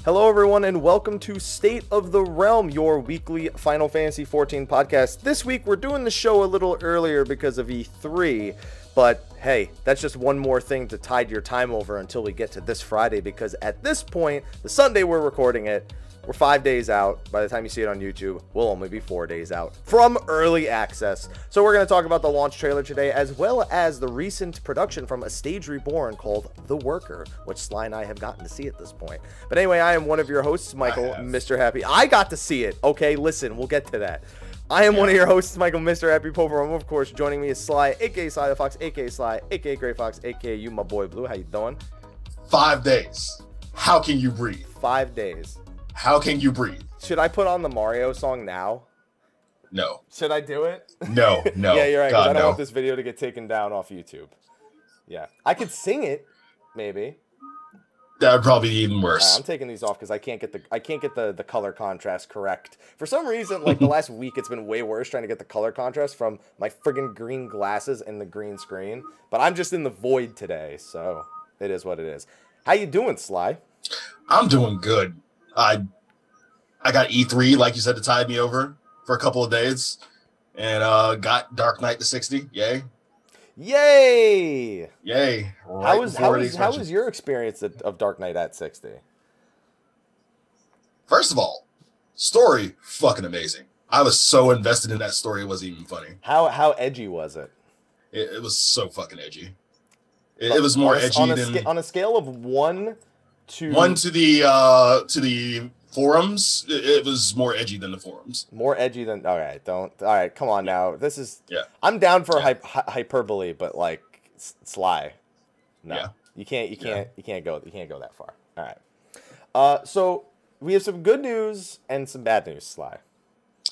Hello everyone and welcome to State of the Realm, your weekly Final Fantasy XIV podcast. This week we're doing the show a little earlier because of E3, but hey, that's just one more thing to tide your time over until we get to this Friday, because at this point, the Sunday we're recording it, we're 5 days out. By the time you see it on YouTube, we'll only be 4 days out from early access. So we're going to talk about the launch trailer today, as well as the recent production from A Stage Reborn called The Worker, which Sly and I have gotten to see at this point. But anyway, I am one of your hosts, Michael, Mr. Happy. I got to see it. Okay, listen, we'll get to that. I am one of your hosts, Michael, Mr. Happy Poper. Of course, joining me is Sly, aka Slythefox, aka Sly, aka Greyfox, aka you, my boy Blue. How you doing? 5 days. How can you breathe? 5 days. How can you breathe? Should I put on the Mario song now? No. Should I do it? No. Yeah, you're right. God, I don't no. want this video to get taken down off YouTube. Yeah. I could sing it, maybe. That would probably be even worse. I'm taking these off because I can't get the color contrast correct. For some reason, like the last week, it's been way worse trying to get the color contrast from my friggin' green glasses and the green screen. But I'm just in the void today, so it is what it is. How you doing, Sly? I'm doing good. I got E3, like you said, to tide me over for a couple of days, and got Dark Knight to 60. Yay! Yay! Yay! How was your experience of Dark Knight at 60? First of all, story fucking amazing. I was so invested in that story, it wasn't even funny. How edgy was it? It was so fucking edgy. It was more edgy than on a scale of 1 to the forums. It was more edgy than the forums. More edgy than all right. Come on now. This is I'm down for hyperbole, but like Sly. No, yeah. you can't go that far. All right. So we have some good news and some bad news, Sly.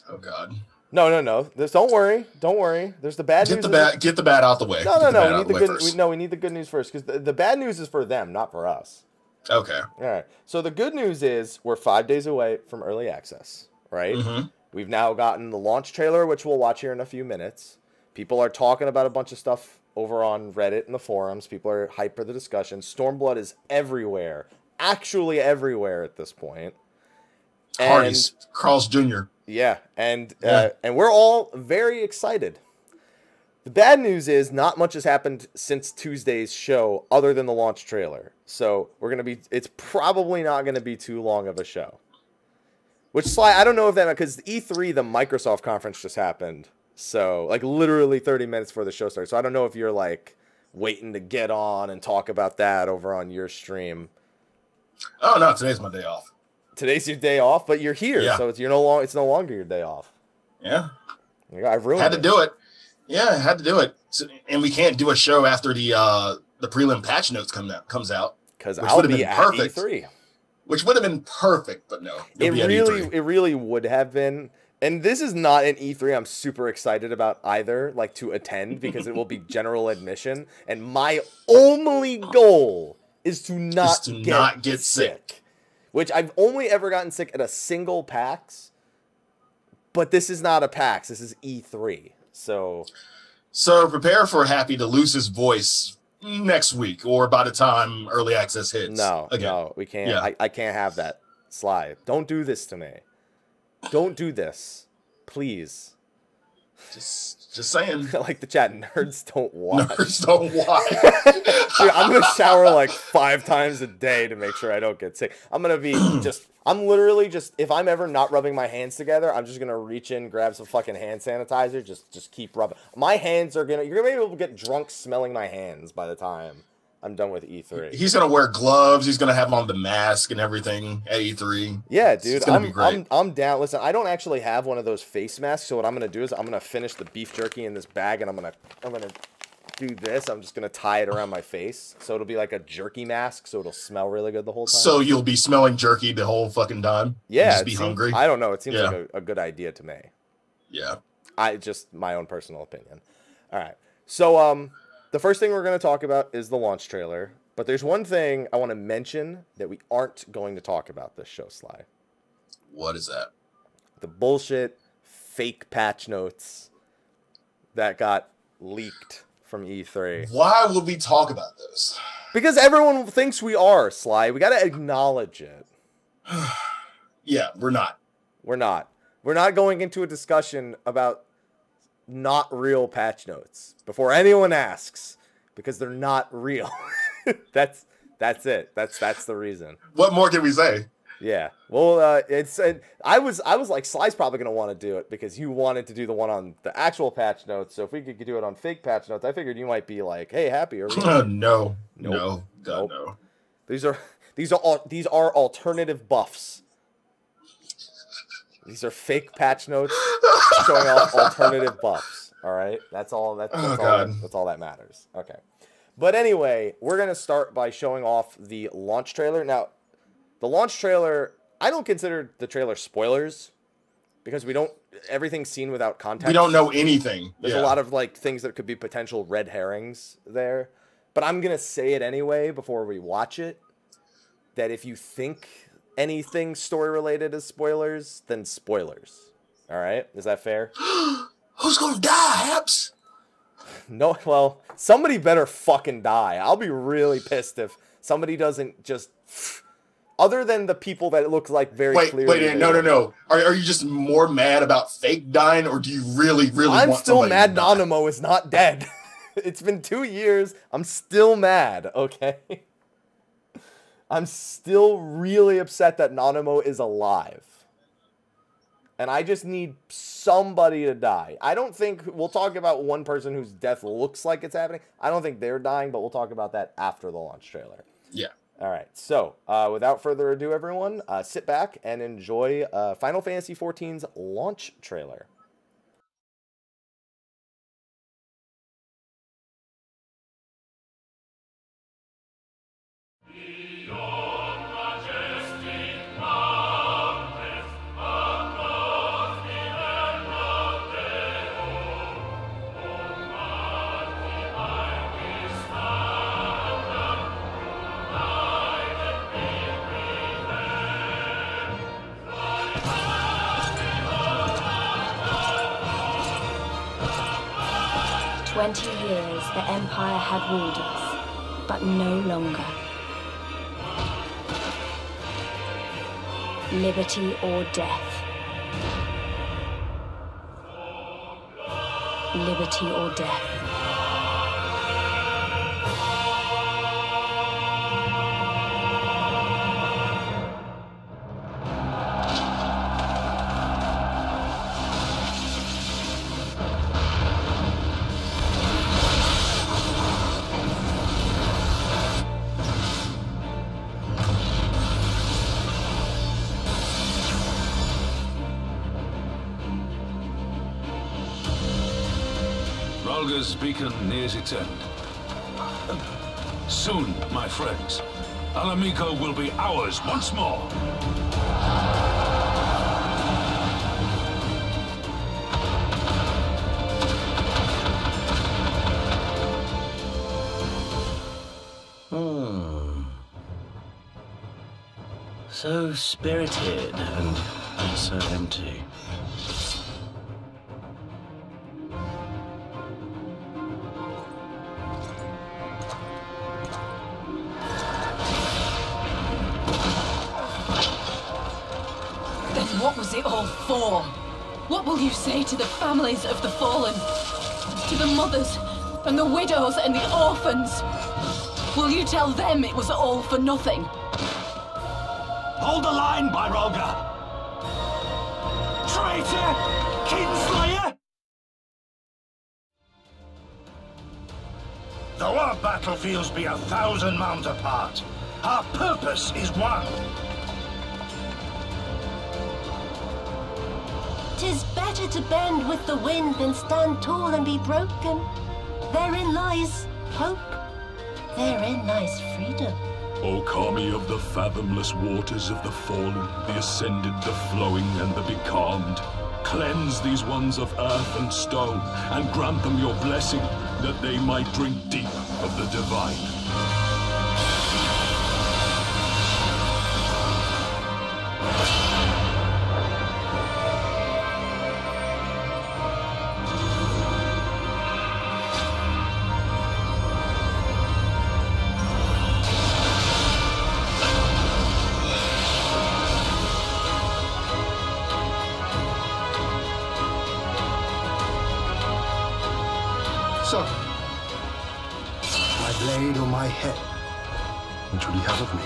Oh God. No. Don't worry. There's the bad news. Get the bad out the way. No. We need the good news first, because the bad news is for them, not for us. Okay. All right. So the good news is we're 5 days away from early access, right? Mm-hmm. We've now gotten the launch trailer, which we'll watch here in a few minutes. People are talking about a bunch of stuff over on Reddit and the forums. People are hyped for the discussion. Stormblood is everywhere, actually everywhere at this point. Hardy's, Carl's Jr. Yeah, and we're all very excited. The bad news is not much has happened since Tuesday's show other than the launch trailer. So it's probably not going to be too long of a show. Which, Sly, I don't know if that, because E3, the Microsoft conference just happened. So, like, literally 30 minutes before the show starts. So I don't know if you're, like, waiting to get on and talk about that over on your stream. Oh, no, today's my day off. Today's your day off, but you're here. Yeah. So it's no longer your day off. Yeah. I've ruined it. Had to do it. Yeah, had to do it. So, and we can't do a show after the prelim patch notes comes out. Because I'll be at E3. Which would have been perfect, but no. It really would have been. And this is not an E3 I'm super excited about either, like to attend, because it will be general admission. And my only goal is to not get sick. Which I've only ever gotten sick at a single PAX. But this is not a PAX. This is E3. So prepare for Happy to lose his voice next week or by the time early access hits. No, we can't. Yeah. I can't have that. Sly, don't do this to me. Don't do this, please. Just saying. Like the chat, nerds don't watch. Nerds don't watch. Dude, I'm gonna shower like 5 times a day to make sure I don't get sick. I'm gonna be I'm literally just, if I'm ever not rubbing my hands together, I'm just gonna reach in, grab some fucking hand sanitizer, just keep rubbing. My hands are you're gonna be able to get drunk smelling my hands by the time I'm done with E3. He's gonna wear gloves. He's gonna have on the mask and everything at E3. Yeah, dude, I'm down. Listen, I don't actually have one of those face masks, so what I'm gonna do is I'm gonna finish the beef jerky in this bag, and I'm gonna do this, I'm just going to tie it around my face. So it'll be like a jerky mask, so it'll smell really good the whole time. So you'll be smelling jerky the whole fucking time? Yeah. Just be hungry? I don't know. It seems like a good idea to me. Yeah. Just my own personal opinion. All right. So the first thing we're going to talk about is the launch trailer. But there's one thing I want to mention that we aren't going to talk about this show, Sly. What is that? The bullshit fake patch notes that got leaked from E3. Why would we talk about those? Because everyone thinks we are, Sly. We got to acknowledge it. Yeah, we're not. We're not. We're not going into a discussion about not real patch notes before anyone asks, because they're not real. That's it. That's the reason. What more can we say? Yeah. Well, I was like, Sly's probably gonna want to do it because you wanted to do the one on the actual patch notes. So if we could do it on fake patch notes, I figured you might be like, hey, happy. No. God, nope. no. These are alternative buffs. These are fake patch notes showing off alternative buffs. All right, that's all that matters. Okay, but anyway, we're gonna start by showing off the launch trailer. Now, the launch trailer, I don't consider the trailer spoilers because everything's seen without context. We don't know anything. There's a lot of like things that could be potential red herrings there, but I'm gonna say it anyway before we watch it. That if you think anything story related is spoilers, then spoilers. All right, is that fair? Who's gonna die, Haps? No, well, somebody better fucking die. I'll be really pissed if somebody doesn't just. Other than the people that it looks like very clearly. Wait, no. Are you just more mad about fake dying, or do you really I'm want still somebody mad to die? Nanamo is not dead. It's been 2 years. I'm still mad, okay? I'm still really upset that Nanamo is alive. And I just need somebody to die. I don't think... We'll talk about one person whose death looks like it's happening. I don't think they're dying, but we'll talk about that after the launch trailer. Yeah. All right. So, without further ado, everyone, sit back and enjoy Final Fantasy XIV's launch trailer. Years the Empire had ruled us, but no longer. Liberty or death. Liberty or death. Ralga's beacon nears its end. Soon, my friends, Alamico will be ours once more. So spirited and so empty. What was it all for? What will you say to the families of the fallen? To the mothers and the widows and the orphans? Will you tell them it was all for nothing? Hold the line, Byrolga! Traitor! Kinslayer! Though our battlefields be 1,000 miles apart, our purpose is one. 'Tis better to bend with the wind than stand tall and be broken. Therein lies hope. Therein lies freedom. O kami of the fathomless waters of the fallen, the ascended, the flowing, and the becalmed, cleanse these ones of earth and stone, and grant them your blessing, that they might drink deep of the divine. So, my blade or my head? Which would you have of me?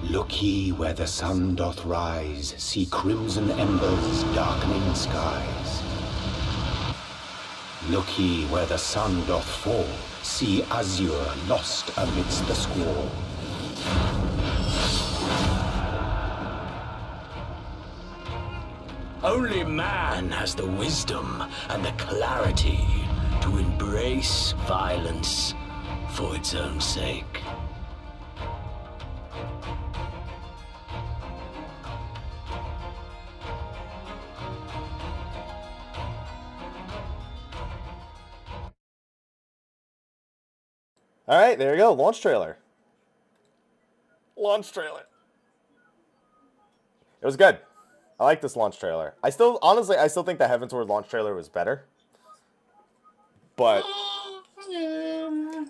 Look ye where the sun doth rise, see crimson embers darkening skies. Look ye where the sun doth fall, see azure lost amidst the squall. Only man has the wisdom and the clarity to embrace violence for its own sake. All right, there you go. Launch trailer. Launch trailer. It was good. I like this launch trailer. Honestly, I still think the Heavensward launch trailer was better. But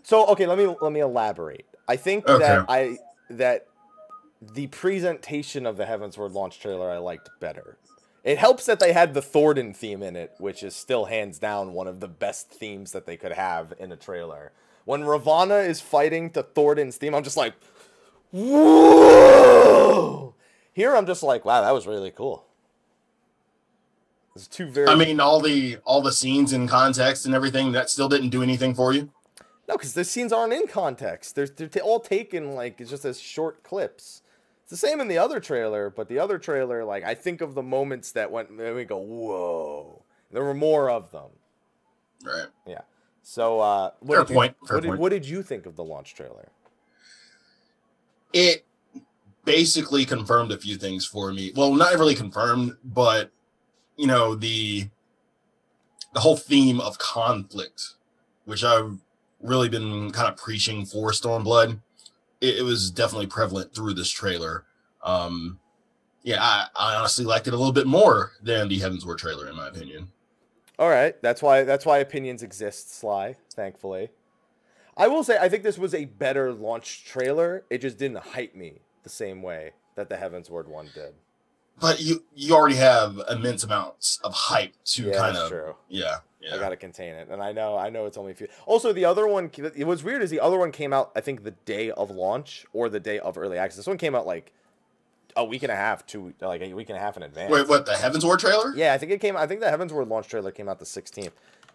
so okay, let me elaborate. I think that the presentation of the Heavensward launch trailer I liked better. It helps that they had the Thornton theme in it, which is still hands down one of the best themes that they could have in a trailer. When Ravana is fighting to Thornton's theme, I'm just like, whoa! Here, I'm just like, wow, that was really cool. It's two very. I mean, all the scenes in context and everything that still didn't do anything for you. No, because the scenes aren't in context. They're all taken like it's just as short clips. It's the same in the other trailer, but the other trailer, like I think of the moments that went, and we go, whoa! There were more of them. Right. Yeah. So, what did you think of the launch trailer? It basically confirmed a few things for me. Well, not really confirmed, but you know, the whole theme of conflict, which I've really been kind of preaching for Stormblood, it was definitely prevalent through this trailer. Yeah, I honestly liked it a little bit more than the Heavensward trailer, in my opinion. All right, that's why opinions exist, Sly. Thankfully, I will say I think this was a better launch trailer. It just didn't hype me the same way that the Heavensward one did. but you already have immense amounts of hype to kind of. True. Yeah. I gotta contain it, and I know it's only a few. Also, the other one, what's weird is the other one came out, I think, the day of launch or the day of early access. This one came out like a week and a half in advance. Wait, what, the Heavensward trailer? Yeah, I think the Heavensward launch trailer came out the 16th.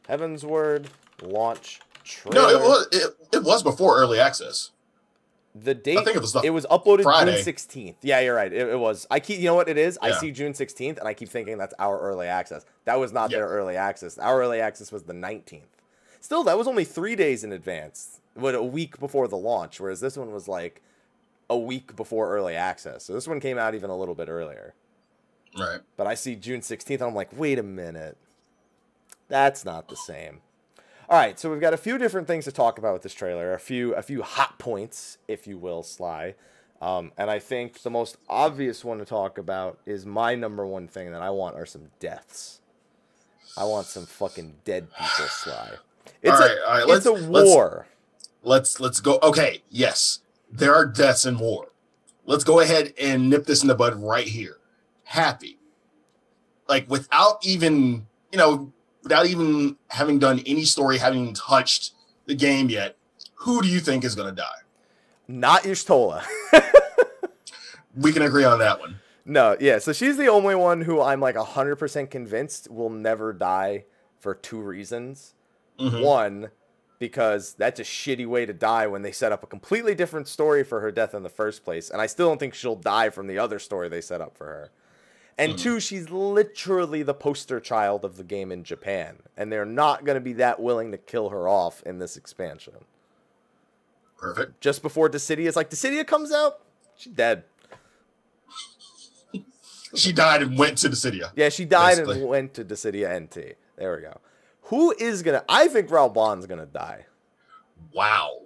Heavensward launch trailer. No, it was before early access. The date, I think it was uploaded Friday. June 16th. Yeah, you're right. It was. You know what it is? Yeah. I see June 16th, and I keep thinking that's our early access. That was not their early access. Our early access was the 19th. Still, that was only 3 days in advance, a week before the launch, whereas this one was like a week before early access. So this one came out even a little bit earlier. Right. But I see June 16th, and I'm like, wait a minute. That's not the same. All right, so we've got a few different things to talk about with this trailer, a few hot points, if you will, Sly. And I think the most obvious one to talk about is my number one thing that I want are some deaths. I want some fucking dead people, Sly. It's a war. Let's go. Okay, yes, there are deaths in war. Let's go ahead and nip this in the bud right here. Happy, like without even having done any story, having touched the game yet, who do you think is going to die? Not Y'shtola. We can agree on that one. No, yeah. So she's the only one who I'm like 100% convinced will never die for two reasons. Mm-hmm. One, because that's a shitty way to die when they set up a completely different story for her death in the first place. And I still don't think she'll die from the other story they set up for her. And two, she's literally the poster child of the game in Japan. And they're not going to be that willing to kill her off in this expansion. Perfect. Just before Dissidia comes out, she's dead. She died and went to Dissidia. Yeah, she died and went to Dissidia NT. There we go. Who is going to... I think Raubon's going to die. Wow.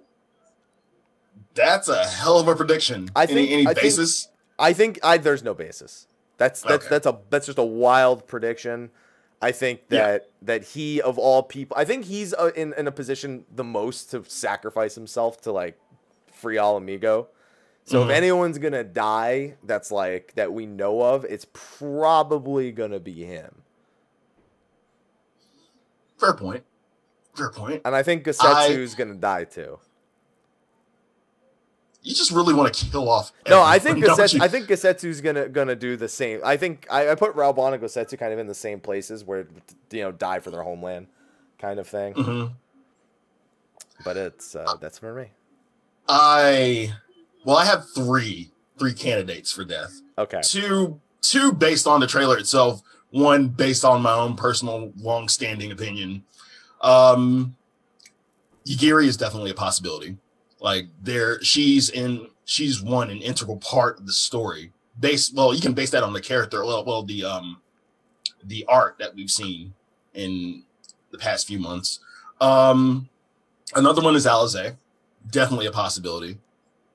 That's a hell of a prediction. Any basis? I think there's no basis. That's just a wild prediction. I think that he, of all people, I think he's in a position the most to sacrifice himself to like free Alamigo. So if anyone's gonna die, that's like that we know of, it's probably gonna be him. Fair point. And I think Gosetsu's gonna die too. You just really want to kill off. No, I think Gosetsu's gonna do the same. I think I put Raubon and Gosetsu kind of in the same places where die for their homeland, kind of thing. Mm-hmm. But it's that's for me. I have three candidates for death. Okay. Two based on the trailer itself. One based on my own personal long-standing opinion. Yagiri is definitely a possibility. Like she's an integral part of the story. You can base that on the character. The art that we've seen in the past few months. Another one is Alize, definitely a possibility,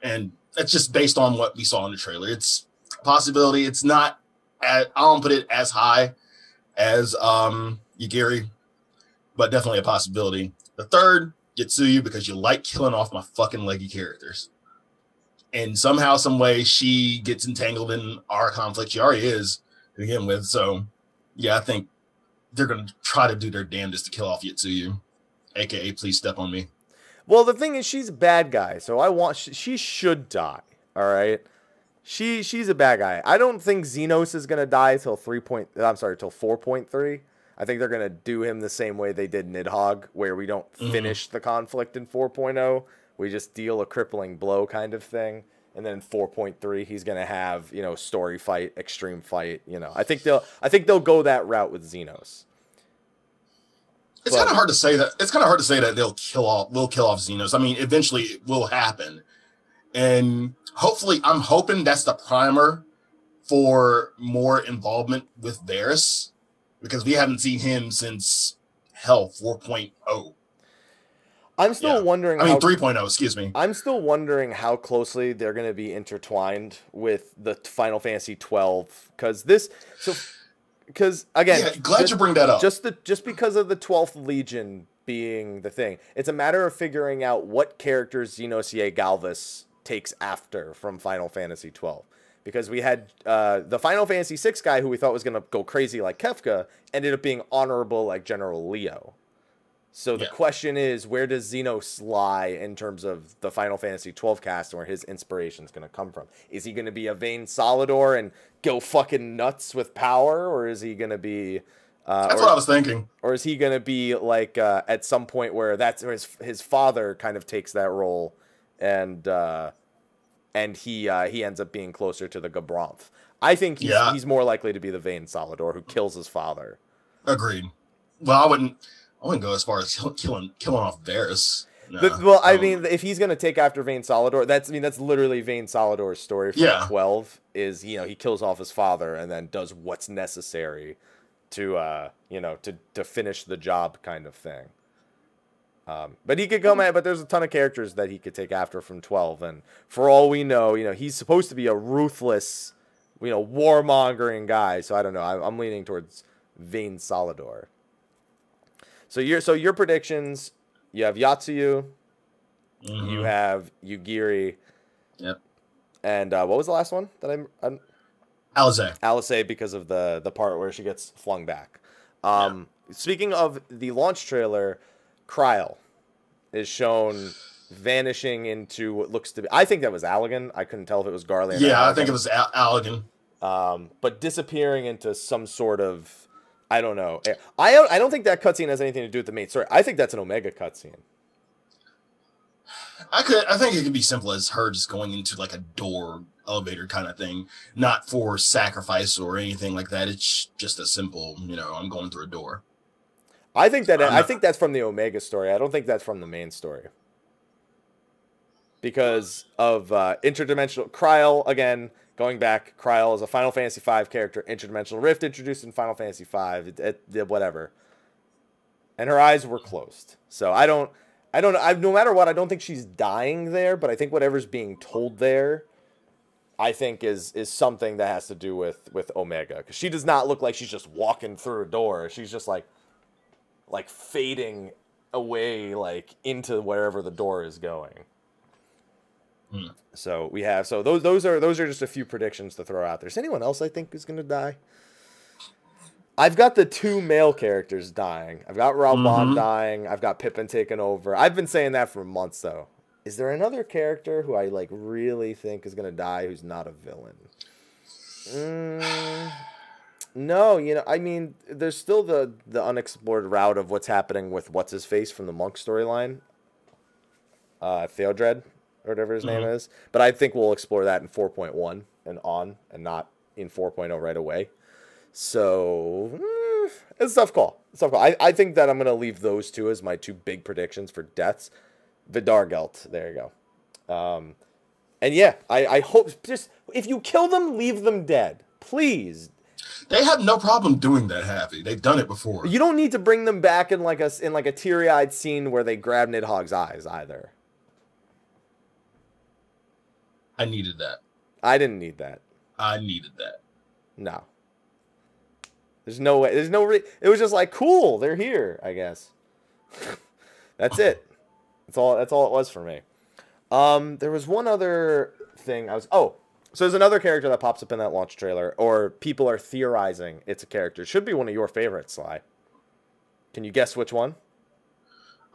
and that's just based on what we saw in the trailer. It's a possibility. It's not. I don't put it as high as Yagiri, but definitely a possibility. The third, Yotsuyu, because you like killing off my fucking leggy characters. And somehow, some way, she gets entangled in our conflict. She already is to begin with. So, yeah, I think they're going to try to do their damnedest to kill off Yotsuyu, a.k.a. Please Step on Me. Well, the thing is, she's a bad guy, so she should die, all right? She's a bad guy. I don't think Xenos is going to die till 4.3. I think they're going to do him the same way they did Nidhogg, where we don't finish the conflict in 4.0. We just deal a crippling blow kind of thing. And then in 4.3, he's going to have, story fight, extreme fight, I think they'll go that route with Xenos. It's kind of hard to say that. It's kind of hard to say that we'll kill off Xenos. I mean, eventually it will happen. And hopefully, I'm hoping that's the primer for more involvement with Varys, because we haven't seen him since 4.0. I'm still wondering. 3.0. Excuse me. I'm still wondering how closely they're going to be intertwined with the Final Fantasy 12, because again, glad you bring that up. Just because of the 12th Legion being the thing, it's a matter of figuring out what characters Xenosia Galvus takes after from Final Fantasy 12. because we had the Final Fantasy VI guy who we thought was going to go crazy like Kefka ended up being honorable like General Leo. So the question is, where does Xenos lie in terms of the Final Fantasy XII cast and where his inspiration is going to come from? Is he going to be a Vayne Solidor and go fucking nuts with power? Or is he going to be... that's what I was thinking. Or is he going to be like at some point where that's where his father kind of takes that role and he ends up being closer to the Gabranth. I think he's more likely to be the Vayne Solidor who kills his father. Agreed. Well, I wouldn't go as far as killing off Varys. No, well, I mean, if he's gonna take after Vayne Solidor, that's literally Vayne Solidor's story from 12. Is he kills off his father and then does what's necessary to to finish the job, kind of thing. But he could come at, but there's a ton of characters that he could take after from 12, and for all we know, he's supposed to be a ruthless, warmongering guy. So I don't know. I'm leaning towards Vayne Solidor. So your predictions, you have Yatsuyu, you have Yugiri, and what was the last one that I'm Alizé, because of the part where she gets flung back. Speaking of the launch trailer, Kryl is shown vanishing into what looks to be, I think that was Allegan. I couldn't tell if it was Garland. Yeah, I think it was Allegan. But disappearing into some sort of, I don't know. I don't think that cutscene has anything to do with the main story. I think that's an Omega cutscene. I think it could be simple as her just going into like a door elevator kind of thing, not for sacrifice or anything like that. It's just a simple, I'm going through a door. I think that's from the Omega story. I don't think that's from the main story. Because of interdimensional Kryl, again, going back, Kryl is a Final Fantasy V character, interdimensional rift introduced in Final Fantasy V, whatever. And her eyes were closed. So I don't know. No matter what, I don't think she's dying there, but I think whatever's being told there, I think is something that has to do with Omega. Because she does not look like she's just walking through a door. She's just like fading away, like into wherever the door is going. So we have those are just a few predictions to throw out there. Is anyone else I think is gonna die? I've got the 2 male characters dying. I've got Raubahn dying. I've got Pippin taking over. I've been saying that for months though. Is there another character who I really think is gonna die who's not a villain? No, I mean, there's still the unexplored route of what's happening with what's his face from the Monk storyline, Theodred, or whatever his name is. But I think we'll explore that in 4.1 and on, and not in 4.0 right away. So it's a tough call. I think that I'm gonna leave those 2 as my 2 big predictions for deaths. Vidargelt, there you go. And yeah, I hope just if you kill them, leave them dead, please. They have no problem doing that, Happy. They've done it before. You don't need to bring them back in like a teary-eyed scene where they grab Nidhogg's eyes either. I needed that. I didn't need that. I needed that. No. There's no way. There's no. It was just like, cool. They're here. I guess. That's it. That's all it was for me. There was one other thing. So there's another character that pops up in that launch trailer, or people are theorizing it's a character. It should be one of your favorites, Sly. Can you guess which one?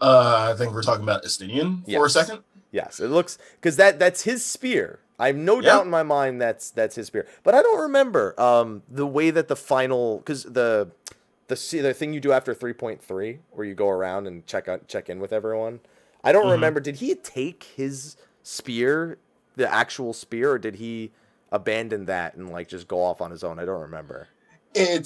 I think we're talking about Estinian for a second. Yes, it looks, because that's his spear. I have no doubt in my mind that's his spear. But I don't remember the way that the final, because the thing you do after 3.3 where you go around and check in with everyone. I don't remember. Did he take his spear, the actual spear, or did he abandon that and just go off on his own? I don't remember. I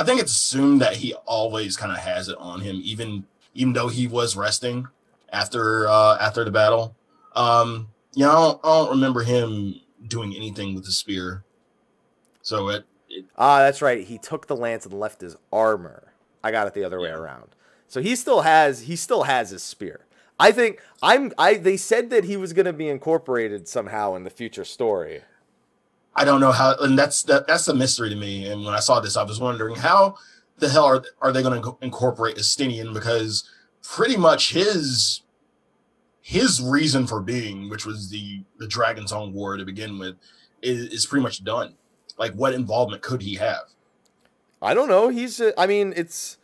think it's assumed that he always kind of has it on him, even though he was resting after the battle. I don't remember him doing anything with the spear. So that's right. He took the lance and left his armor. I got it the other way around. So he still has his spear. I think they said that he was going to be incorporated somehow in the future story. I don't know how, and that's a mystery to me. And when I saw this, I was wondering how the hell are they going to incorporate Estinian, because pretty much his his reason for being, which was the Dragon's Own War to begin with, is pretty much done. Like, what involvement could he have? I don't know. I mean, it's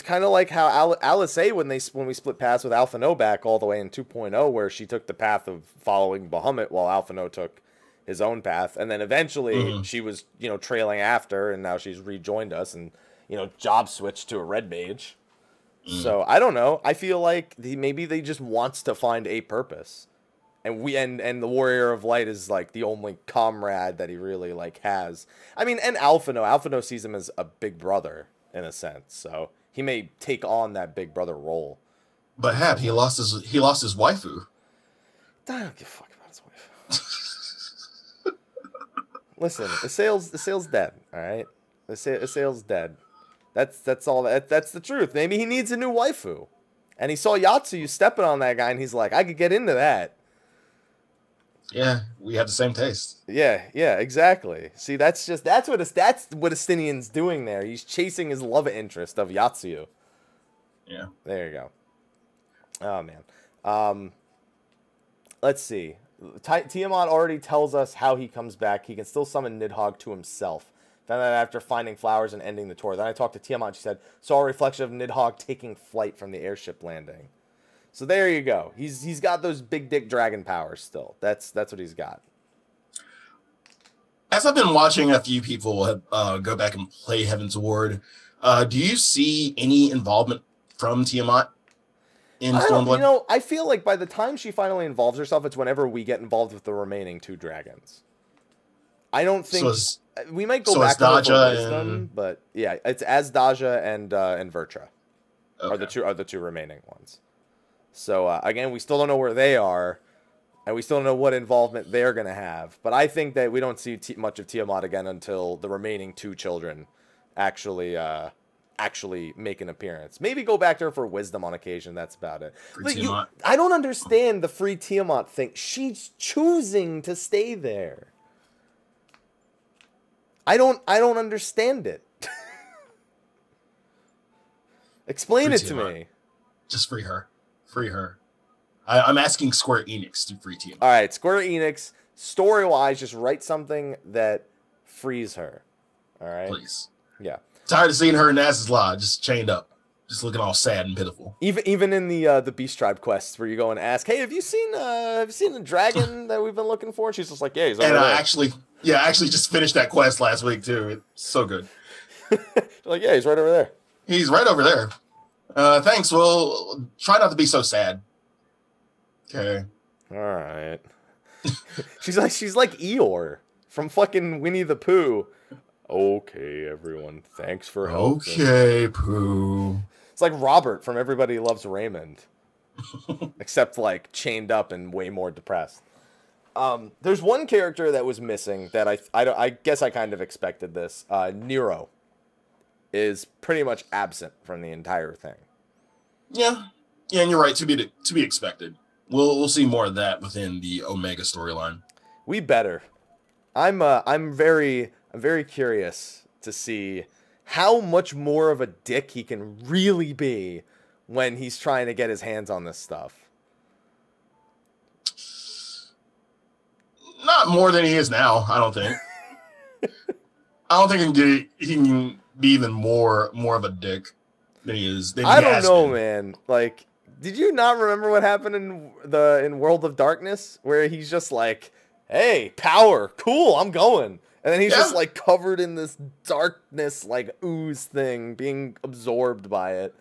kind of like how Alice A, when we split paths with Alpha No back all the way in 2.0, where she took the path of following Bahamut while Alpha No took his own path, and then eventually she was, trailing after, and now she's rejoined us and, job switched to a red mage. So I don't know. I feel like maybe they just wants to find a purpose, and the Warrior of Light is like the only comrade that he really like has. I mean, and Alpha No sees him as a big brother in a sense, so he may take on that big brother role. But Hap, he lost his waifu. I don't give a fuck about his wife. Listen, the sale's dead. All right, the sale's dead. That's all. That's the truth. Maybe he needs a new waifu, and he saw Yatsuyu stepping on that guy, and he's like, I could get into that. Yeah, we have the same taste. Yeah, exactly. See, that's what Estinian's doing there. He's chasing his love interest of Yatsuyu. Yeah. There you go. Oh man. Let's see. Tiamat already tells us how he comes back. He can still summon Nidhogg to himself. Found that after finding flowers and ending the tour. Then I talked to Tiamat. She said, saw a reflection of Nidhogg taking flight from the airship landing. So there you go. He's got those big dick dragon powers still. That's what he's got. As I've been watching a few people go back and play Heaven's Ward, do you see any involvement from Tiamat in Stormblood? I feel like by the time she finally involves herself, it's whenever we get involved with the remaining 2 dragons. I don't think we might go back to Wisdom, but yeah, it's Azdaja and Vertra are the two remaining ones. So again, we still don't know where they are, and we still don't know what involvement they're gonna have. But I think that we don't see much of Tiamat again until the remaining 2 children actually make an appearance. Maybe go back to her for Wisdom on occasion. That's about it. I don't understand the free Tiamat thing. She's choosing to stay there. I don't understand it. Explain it to me. Just free her. Free her. I'm asking Square Enix to free Tiamat. All right, Square Enix, story-wise, just write something that frees her. All right? Please. Yeah. Tired of seeing her in Naz's Law, just chained up. Just looking all sad and pitiful. Even in the Beast Tribe quests where you go and ask, hey, have you seen the dragon that we've been looking for? And she's just like, yeah, he's over there. I actually just finished that quest last week too. It's so good. Like, yeah, he's right over there. He's right over there. Thanks. Well, try not to be so sad. Okay. All right. she's like Eeyore from fucking Winnie the Pooh. Okay, everyone. Thanks for helping. Okay, Pooh. It's like Robert from Everybody Loves Raymond, except like chained up and way more depressed. There's one character that was missing that I guess I kind of expected this. Nero is pretty much absent from the entire thing. Yeah, and you're right. To be expected. We'll see more of that within the Omega storyline. We better. I'm very curious to see how much more of a dick he can really be when he's trying to get his hands on this stuff. Not more than he is now, I don't think. I don't think he can be even more of a dick than he is. I don't know, man. Like, did you not remember what happened in World of Darkness, where he's just like, "Hey, power, cool, I'm going," and then he's just like covered in this darkness, like ooze thing, being absorbed by it,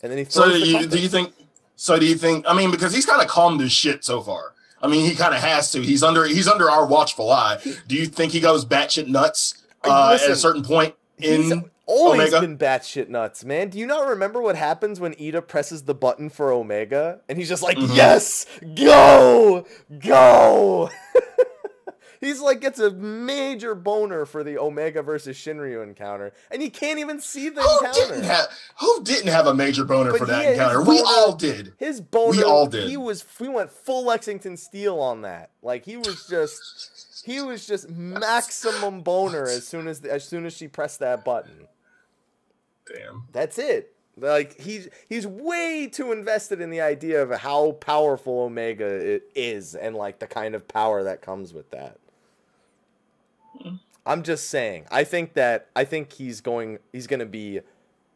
and then he. Do you think? I mean, because he's kind of calmed his shit so far. I mean, he kind of has to. He's under our watchful eye. Do you think he goes batshit nuts at a certain point in He's always Omega? Been batshit nuts, man. Do you not remember what happens when Ida presses the button for Omega? And he's just like, yes, go! He's like, gets a major boner for the Omega versus Shinryu encounter. And he can't even see the encounter. Who didn't have a major boner for that encounter? We all did. His boner. We all did. We went full Lexington Steel on that. Like, he was just maximum boner as soon as she pressed that button. Damn. That's it. Like, he's way too invested in the idea of how powerful Omega is and, like, the kind of power that comes with that. I'm just saying. I think he's going to be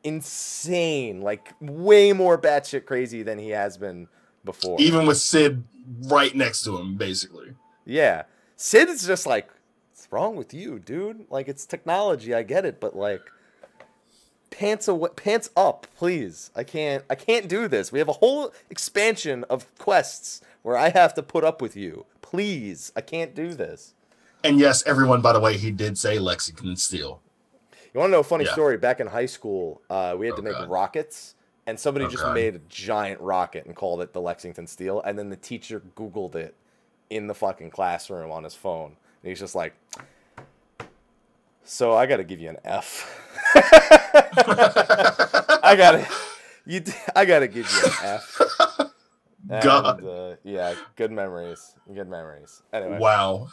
insane, like, way more batshit crazy than he has been before. Even with Sid right next to him, basically. Yeah. Sid is just like, what's wrong with you, dude? Like, it's technology, I get it, but, like, pants up, please. I can't do this. We have a whole expansion of quests where I have to put up with you. Please, I can't do this. And yes, everyone, by the way, he did say Lexington Steel. You want to know a funny story? Back in high school, we had to make rockets, and somebody just made a giant rocket and called it the Lexington Steel, and then the teacher Googled it in the fucking classroom on his phone. And he's just like, so I got to give you an F. I gotta give you an F. And, God. Yeah, good memories. Good memories. Anyway. Wow.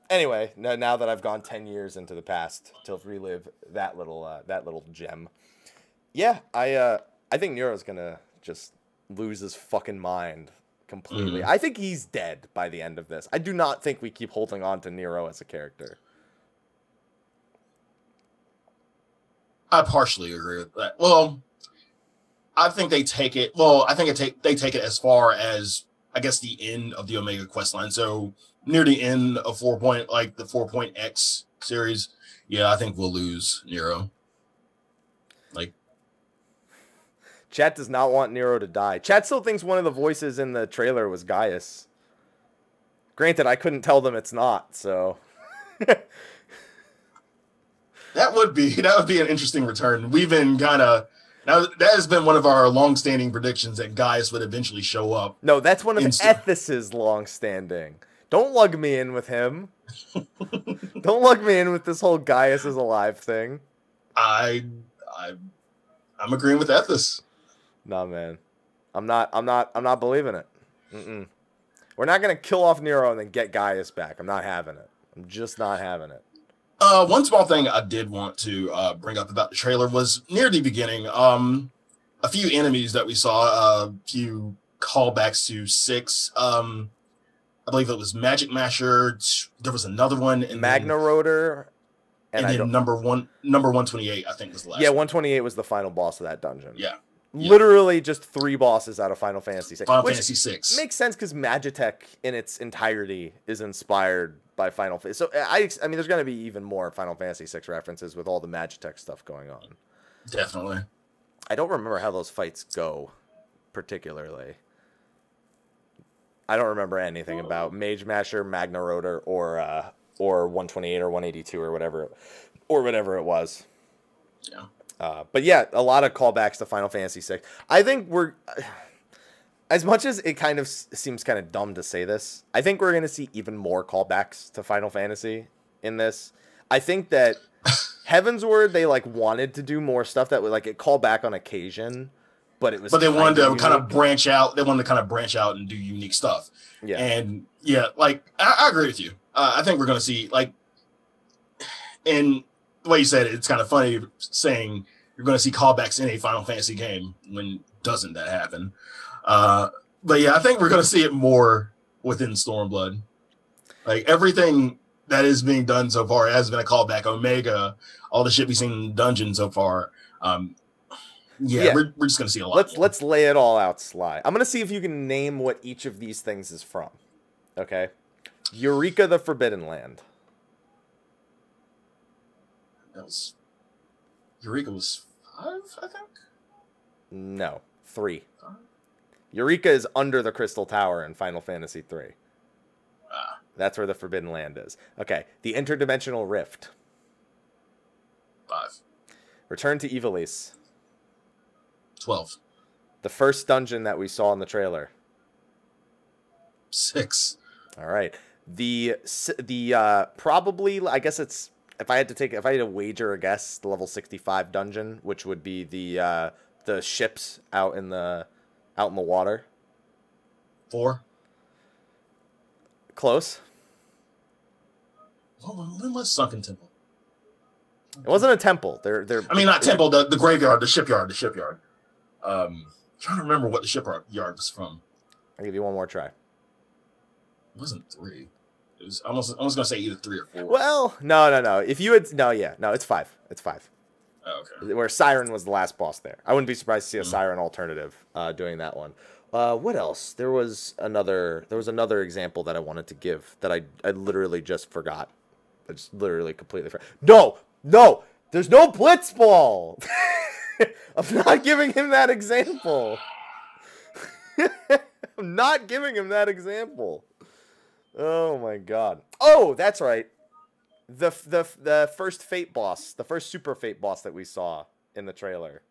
Anyway, now that I've gone 10 years into the past to relive that little gem. Yeah, I think Nero's gonna just lose his fucking mind completely. I think he's dead by the end of this. I do not think we keep holding on to Nero as a character. I partially agree with that. Well, I think they take it. Well, I think they take it as far as, I guess, the end of the Omega quest line. So near the end of the 4.X series, yeah, I think we'll lose Nero. Like, Chat does not want Nero to die. Chat still thinks one of the voices in the trailer was Gaius. Granted, I couldn't tell them it's not, so. That would be an interesting return. We've been that has been one of our long-standing predictions that Gaius would eventually show up. No, that's one of Ethys's long-standing. Don't lug me in with him. Don't lug me in with this whole Gaius is alive thing. I'm agreeing with Ethys. Nah, man. I'm not believing it. We're not gonna kill off Nero and then get Gaius back. I'm not having it. I'm just not having it. One small thing I did want to bring up about the trailer was near the beginning, a few enemies that we saw, a few callbacks to 6. I believe it was Magic Masher. There was another one in Magna Rotor, and then number 128, I think was the last. Yeah, 128 was the final boss of that dungeon. Yeah. Literally just 3 bosses out of Final Fantasy VI. Fantasy VI. Makes sense because Magitech in its entirety is inspired by Final Fantasy. So I mean, there's going to be even more Final Fantasy VI references with all the Magitech stuff going on. Definitely. I don't remember how those fights go, particularly. I don't remember anything about Mage Masher, Magna Rotor, or 128 or 182 or whatever it was. Yeah. But yeah, a lot of callbacks to Final Fantasy VI. I think we're, as much as it kind of seems kind of dumb to say this, I think we're going to see even more callbacks to Final Fantasy in this. I think that Heavensward, they like wanted to do more stuff that would like it call back on occasion, but it was. But they wanted to kind of branch out. They wanted to kind of branch out and do unique stuff. Yeah. And yeah, like I agree with you. I think we're going to see like, and the way you said it, it's kind of funny saying you're going to see callbacks in a Final Fantasy game when doesn't that happen? But yeah, I think we're going to see it more within Stormblood. Like everything that is being done so far has been a callback. Omega, all the shit we've seen in the dungeon so far. Yeah. We're just going to see a lot. Let's lay it all out, Sly. I'm going to see if you can name what each of these things is from. Okay. Eureka the Forbidden Land. Eureka was 5, I think? No, 3. Eureka is under the Crystal Tower in Final Fantasy III. That's where the Forbidden Land is. Okay, the Interdimensional Rift. 5. Return to Ivalice. 12. The first dungeon that we saw in the trailer. 6. All right. The probably, I guess it's, if I had to wager a guess, the level 65 dungeon, which would be the ships out in the water. 4. Close. When was Sunken Temple? It wasn't a temple. I mean, not temple. The graveyard, the shipyard. Trying to remember what the shipyard was from. I'll give you one more try. It wasn't 3. It was almost gonna say either 3 or 4. Well, no. If you had it's 5. It's 5. Oh, okay. Where Siren was the last boss there. I wouldn't be surprised to see a Siren alternative doing that one. What else? There was another example that I wanted to give that I literally just forgot. I just literally completely forgot. No, there's no Blitzball. I'm not giving him that example. I'm not giving him that example. Oh my god. Oh, that's right. The first Fate boss, the first Super Fate boss that we saw in the trailer.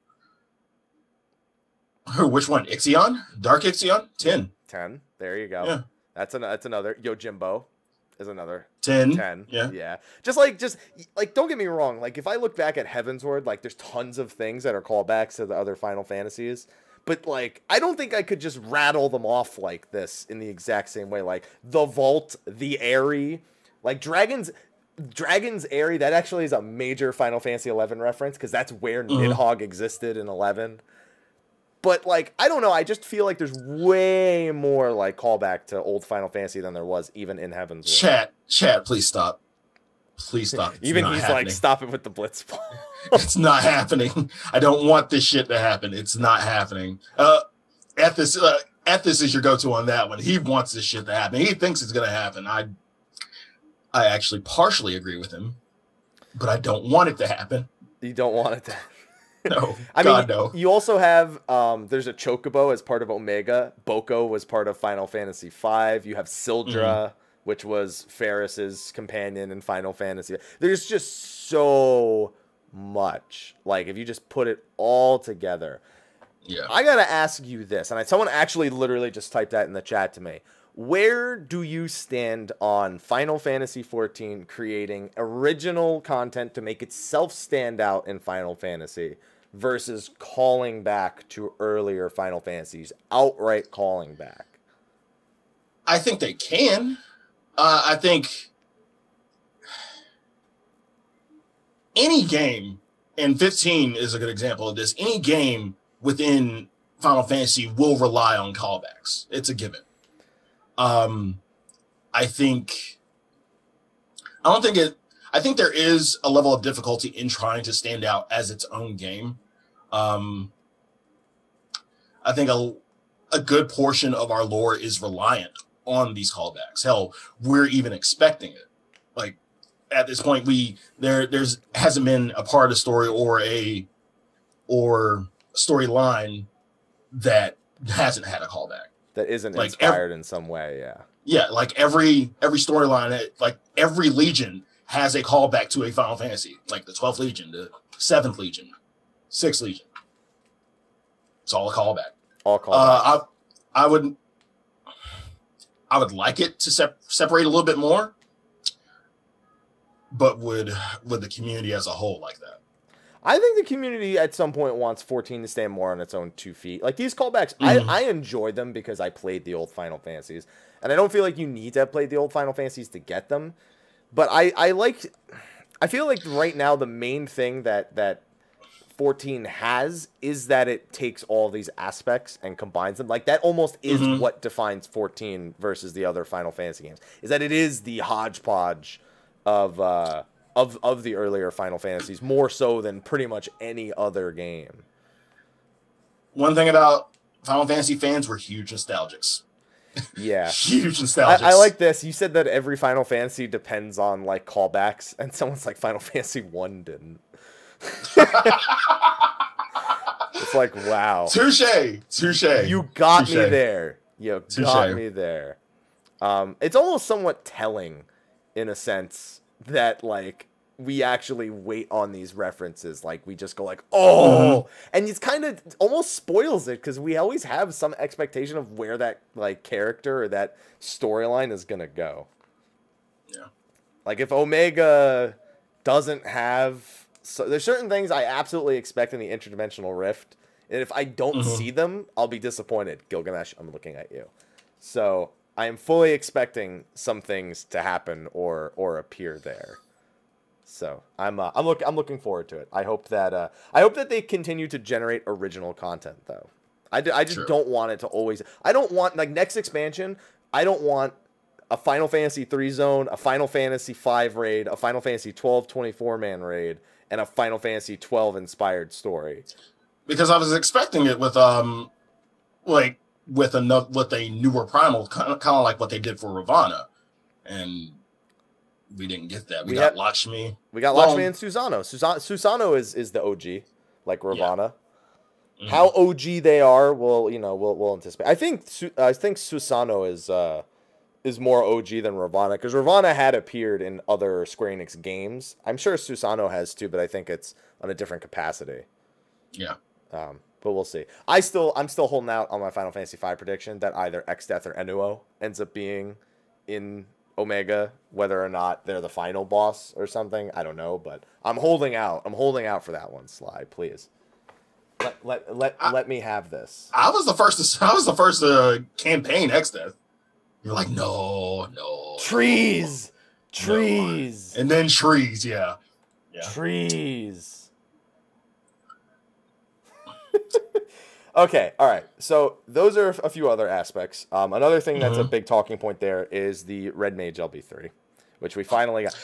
Which one? Ixion? Dark Ixion? 10. 10. There you go. Yeah. That's another. Yojimbo is another 10. 10. Yeah. Just like don't get me wrong. Like if I look back at Heavensward, like there's tons of things that are callbacks to the other Final Fantasies. But like I don't think I could just rattle them off like this in the exact same way. Like the Vault, the Airy, like Dragon's Airy. That actually is a major Final Fantasy 11 reference because that's where Nidhogg existed in 11. But, like, I don't know. I just feel like there's way more, like, callback to old Final Fantasy than there was even in Heavensward. Chat, please stop. Please stop. Even he's happening. Like, stop it with the Blitzball. It's not happening. I don't want this shit to happen. It's not happening. Ethis is your go-to on that one. He wants this shit to happen. He thinks it's going to happen. I actually partially agree with him, but I don't want it to happen. You don't want it to happen. No, no. You also have, there's a Chocobo as part of Omega. Boko was part of Final Fantasy V. You have Sildra, which was Ferris's companion in Final Fantasy. There's just so much. Like, if you just put it all together. Yeah. I got to ask you this, and someone actually literally just typed that in the chat to me. Where do you stand on Final Fantasy XIV creating original content to make itself stand out in Final Fantasy versus calling back to earlier Final Fantasies, outright calling back? I think they can. I think any game, and 15 is a good example of this, any game within Final Fantasy will rely on callbacks. It's a given. I think there is a level of difficulty in trying to stand out as its own game. I think a good portion of our lore is reliant on these callbacks. Hell, we're even expecting it. Like at this point, there's hasn't been a part of the story or storyline that hasn't had a callback. That isn't like inspired in some way, yeah. Yeah, like every storyline, like every Legion has a callback to a Final Fantasy, like the 12th Legion, the 7th Legion, 6th Legion. It's all a callback. All callback. I would like it to separate a little bit more, but would the community as a whole like that? I think the community at some point wants 14 to stand more on its own 2 feet. Like these callbacks, I enjoy them because I played the old Final Fantasies, and I don't feel like you need to have played the old Final Fantasies to get them. But I feel like right now the main thing that 14 has is that it takes all these aspects and combines them. Like that almost is what defines 14 versus the other Final Fantasy games. Is that it is the hodgepodge of the earlier Final Fantasies, more so than pretty much any other game. One thing about Final Fantasy fans, we're huge nostalgics. Yeah. Huge nostalgics. I like this. You said that every Final Fantasy depends on like callbacks, and someone's like Final Fantasy 1 didn't. It's like, wow. Touche. You got me there. You got me there. It's almost somewhat telling in a sense that like we actually wait on these references. Like we just go like, oh, and it's kind of almost spoils it because we always have some expectation of where that like character or that storyline is gonna go. Yeah. Like if Omega doesn't have, so there's certain things I absolutely expect in the interdimensional rift, and if I don't see them, I'll be disappointed. Gilgamesh, I'm looking at you. So I am fully expecting some things to happen or appear there. So I'm looking forward to it. I hope that they continue to generate original content though. I just don't want it to always. I don't want like next expansion. I don't want a Final Fantasy 3 zone, a Final Fantasy 5 raid, a Final Fantasy 12 24-man raid, and a Final Fantasy 12 inspired story. Because I was expecting it with with a newer primal, kind of like what they did for Ravana, and we didn't get that. We got Lakshmi. We got Lakshmi and Susano. Susano is the OG, like Ravana. Yeah. Mm-hmm. How OG they are, we'll anticipate. I think Susano is more OG than Ravana, because Ravana had appeared in other Square Enix games. I'm sure Susano has too, but I think it's on a different capacity. Yeah. But we'll see. I'm still holding out on my Final Fantasy V prediction that either Exdeath or Enuo ends up being in Omega, whether or not they're the final boss or something. I don't know, but I'm holding out. I'm holding out for that one, Sly. Please. Let me have this. I was the first to campaign Exdeath. You're like, no. Trees. No. And then trees, yeah. Trees. Okay, all right. So those are a few other aspects. Another thing that's a big talking point there is the Red Mage LB3, which we finally got.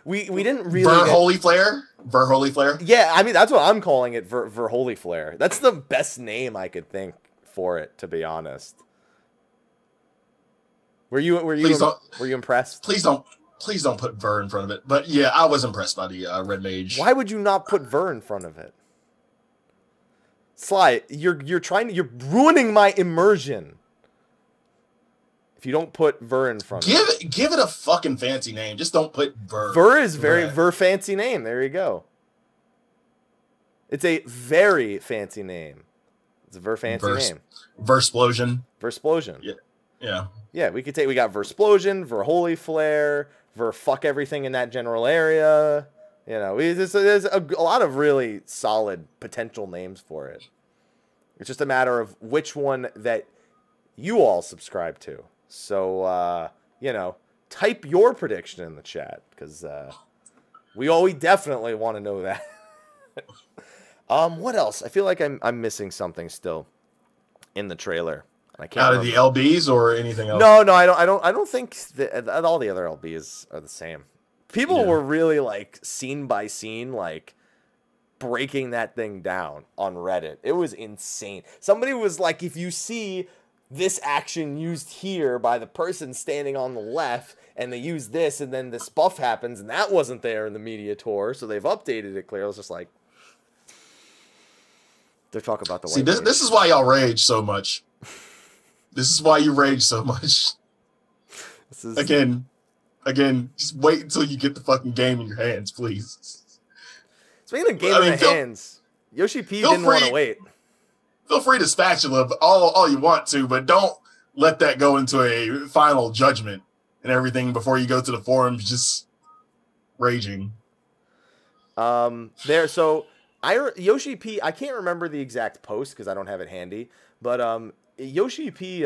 We didn't really Holy Flare? Holy Flare? Yeah, I mean that's what I'm calling it, Holy Flare. That's the best name I could think for it, to be honest. Were you impressed? Please don't put Ver in front of it. But yeah, I was impressed by the Red Mage. Why would you not put Ver in front of it? Sly, you're ruining my immersion. If you don't put Ver in front of it. Give it a fucking fancy name. Just don't put Ver. Ver is Ver fancy name. There you go. It's a very fancy name. It's a Ver fancy name. Versplosion. Yeah. Yeah, we got Versplosion, Ver Holy Flare, Ver fuck everything in that general area. You know, there's a lot of really solid potential names for it. It's just a matter of which one that you all subscribe to. So, type your prediction in the chat, because we definitely want to know that. What else? I feel like I'm missing something still in the trailer. I can't out of the LBs or anything else. No, I don't think that all the other LBs are the same. People were really like scene by scene, like breaking that thing down on Reddit. It was insane. Somebody was like, if you see this action used here by the person standing on the left, and they use this, and then this buff happens, and that wasn't there in the media tour, so they've updated it clear. I was just like, they're talking about the See, this is why y'all rage so much. This is why you rage so much. This is Again, just wait until you get the fucking game in your hands, please. Speaking of game in the hands, Yoshi P didn't want to wait. Feel free to spatula all you want to, but don't let that go into a final judgment and everything before you go to the forums just raging. Yoshi P, I can't remember the exact post because I don't have it handy, but Yoshi P,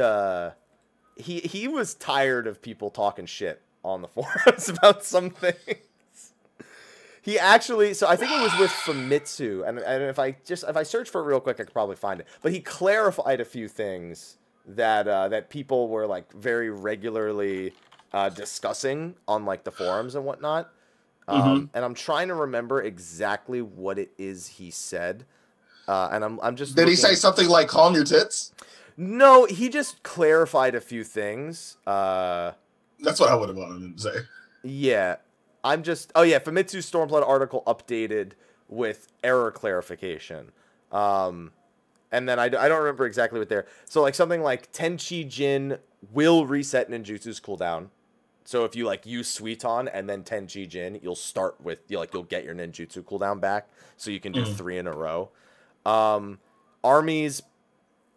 he was tired of people talking shit on the forums about some things. He actually, so I think it was with Famitsu, and if I search for it real quick, I could probably find it. But he clarified a few things that people were like very regularly discussing on like the forums and whatnot. And I'm trying to remember exactly what it is he said. And I'm just. Did he say something like "calm your tits"? No, he just clarified a few things. That's what I would have wanted him to say. Yeah. Famitsu Stormblood article updated with error clarification. And then I don't remember exactly what they're... So, like, something like Tenchi Jin will reset ninjutsu's cooldown. So if you, like, use Suiton and then Tenchi Jin, you'll start with... you'll get your ninjutsu cooldown back. So you can do 3 in a row. Army's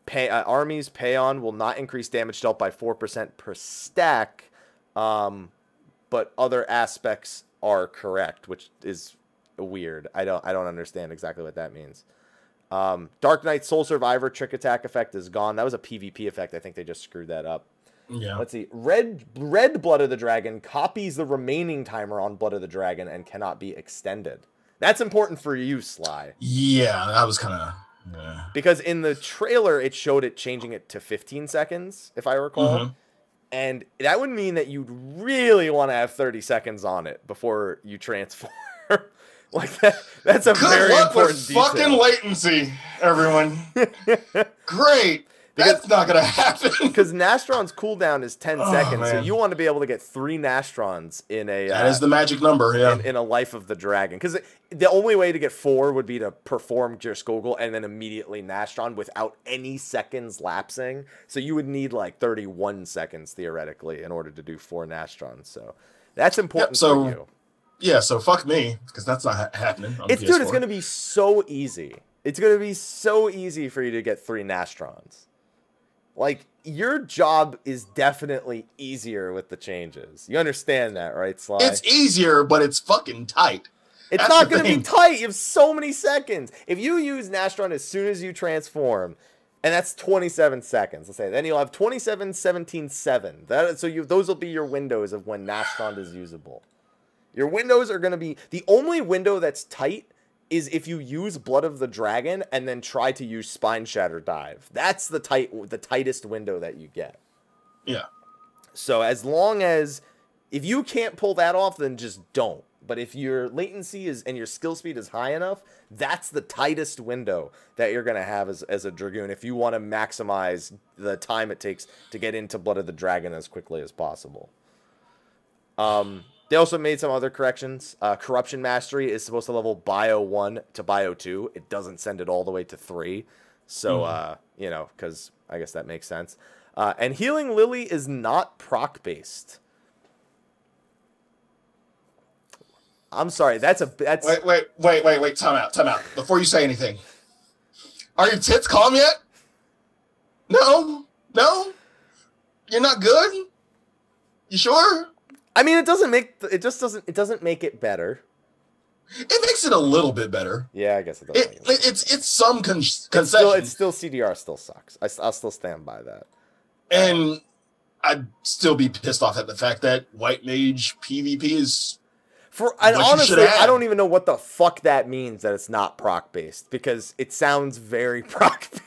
Payon will not increase damage dealt by 4% per stack. But other aspects are correct, which is weird. I don't understand exactly what that means. Dark Knight Soul Survivor trick attack effect is gone. That was a PvP effect. I think they just screwed that up. Yeah. Let's see. Red Blood of the Dragon copies the remaining timer on Blood of the Dragon and cannot be extended. That's important for you, Sly. Yeah, that was kind of... Yeah. Because in the trailer, it showed it changing it to 15 seconds, if I recall. Mm-hmm. And that would mean that you'd really want to have 30 seconds on it before you transform. Like that's a very important detail. Fucking latency, everyone. Great. That's not going to happen. Because Nastron's cooldown is 10 seconds, man. So you want to be able to get 3 Nastrons in a... That is the magic number, yeah. In a Life of the Dragon. Because the only way to get 4 would be to perform Gyrskogel and then immediately Nastron without any seconds lapsing. So you would need like 31 seconds, theoretically, in order to do 4 Nastrons. So that's important for you. Yeah, so fuck me, because that's not happening on PS4. Dude, it's going to be so easy. It's going to be so easy for you to get 3 Nastrons. Like, your job is definitely easier with the changes. You understand that, right, Sly? It's easier, but it's fucking tight. It's not going to be tight. You have so many seconds. If you use Nastron as soon as you transform, and that's 27 seconds, let's say, then you'll have 27, 17, 7. Those will be your windows of when Nastron is usable. Your windows are going to be... The only window that's tight is if you use Blood of the Dragon and then try to use Spine Shatter Dive. That's the tightest window that you get. Yeah. So as long as... If you can't pull that off, then just don't. But if your latency is and your skill speed is high enough, that's the tightest window that you're going to have as a Dragoon if you want to maximize the time it takes to get into Blood of the Dragon as quickly as possible. They also made some other corrections. Corruption Mastery is supposed to level Bio 1 to Bio 2. It doesn't send it all the way to 3. So, you know, because I guess that makes sense. And Healing Lily is not proc-based. I'm sorry, that's... Wait, time out. Before you say anything. Are your tits calm yet? No? You're not good? You sure? I mean, it doesn't make it better. It makes it a little bit better. Yeah, I guess it does. It's some concession. It's still CDR still sucks. I'll still stand by that. And I'd still be pissed off at the fact that White Mage PvP is... And honestly, I don't even know what the fuck that means that it's not proc-based, because it sounds very proc-based.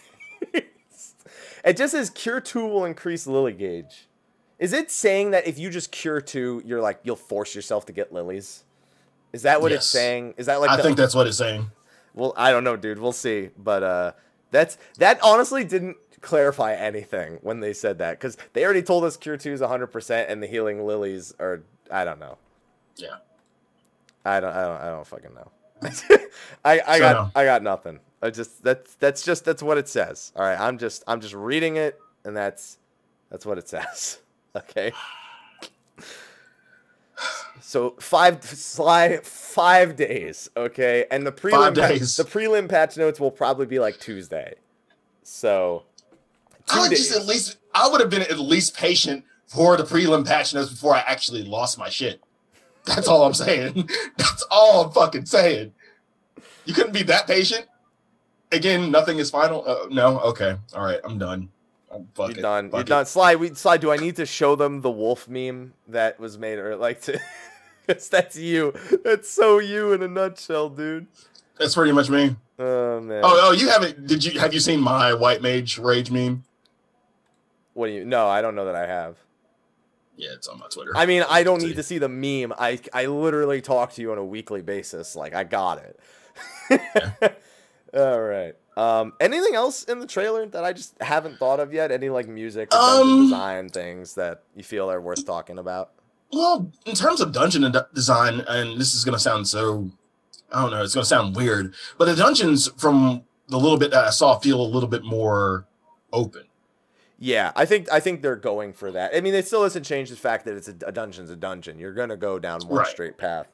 It just says Cure 2 will increase Lily gauge. Is it saying that if you just Cure 2, you'll force yourself to get lilies? Is that what it's saying? Is that like... I think that's what it's saying. Well, I don't know, dude. We'll see. But that honestly didn't clarify anything when they said that, because they already told us Cure 2 is 100% and the Healing Lilies are... I don't know. Yeah. I don't fucking know. I got nothing. That's what it says. All right, I'm just reading it, and that's what it says. Okay. So 5 days, okay, and the prelim patch notes will probably be like Tuesday. So I would have been at least patient for the prelim patch notes before I actually lost my shit. That's all I'm saying. That's all I'm fucking saying. You couldn't be that patient? Again, nothing is final? No? Okay. All right. I'm done. You're done. Sly, do I need to show them the wolf meme that was made? Or like to... Because that's you. That's so you in a nutshell, dude. That's pretty much me. Oh, man. Oh, you haven't... Have you seen my White Mage Rage meme? What do you... No, I don't know that I have. Yeah, it's on my Twitter. I mean, I don't need to see the meme. I literally talk to you on a weekly basis. Like, I got it. Yeah. All right. Anything else in the trailer that I just haven't thought of yet? Any, like, music or dungeon design things that you feel are worth talking about? Well, in terms of dungeon design, and this is going to sound so... I don't know, it's going to sound weird. But the dungeons, from the little bit that I saw, feel a little bit more open. Yeah, I think they're going for that. I mean, it still doesn't change the fact that it's a dungeon's a dungeon. You're going to go down one straight path.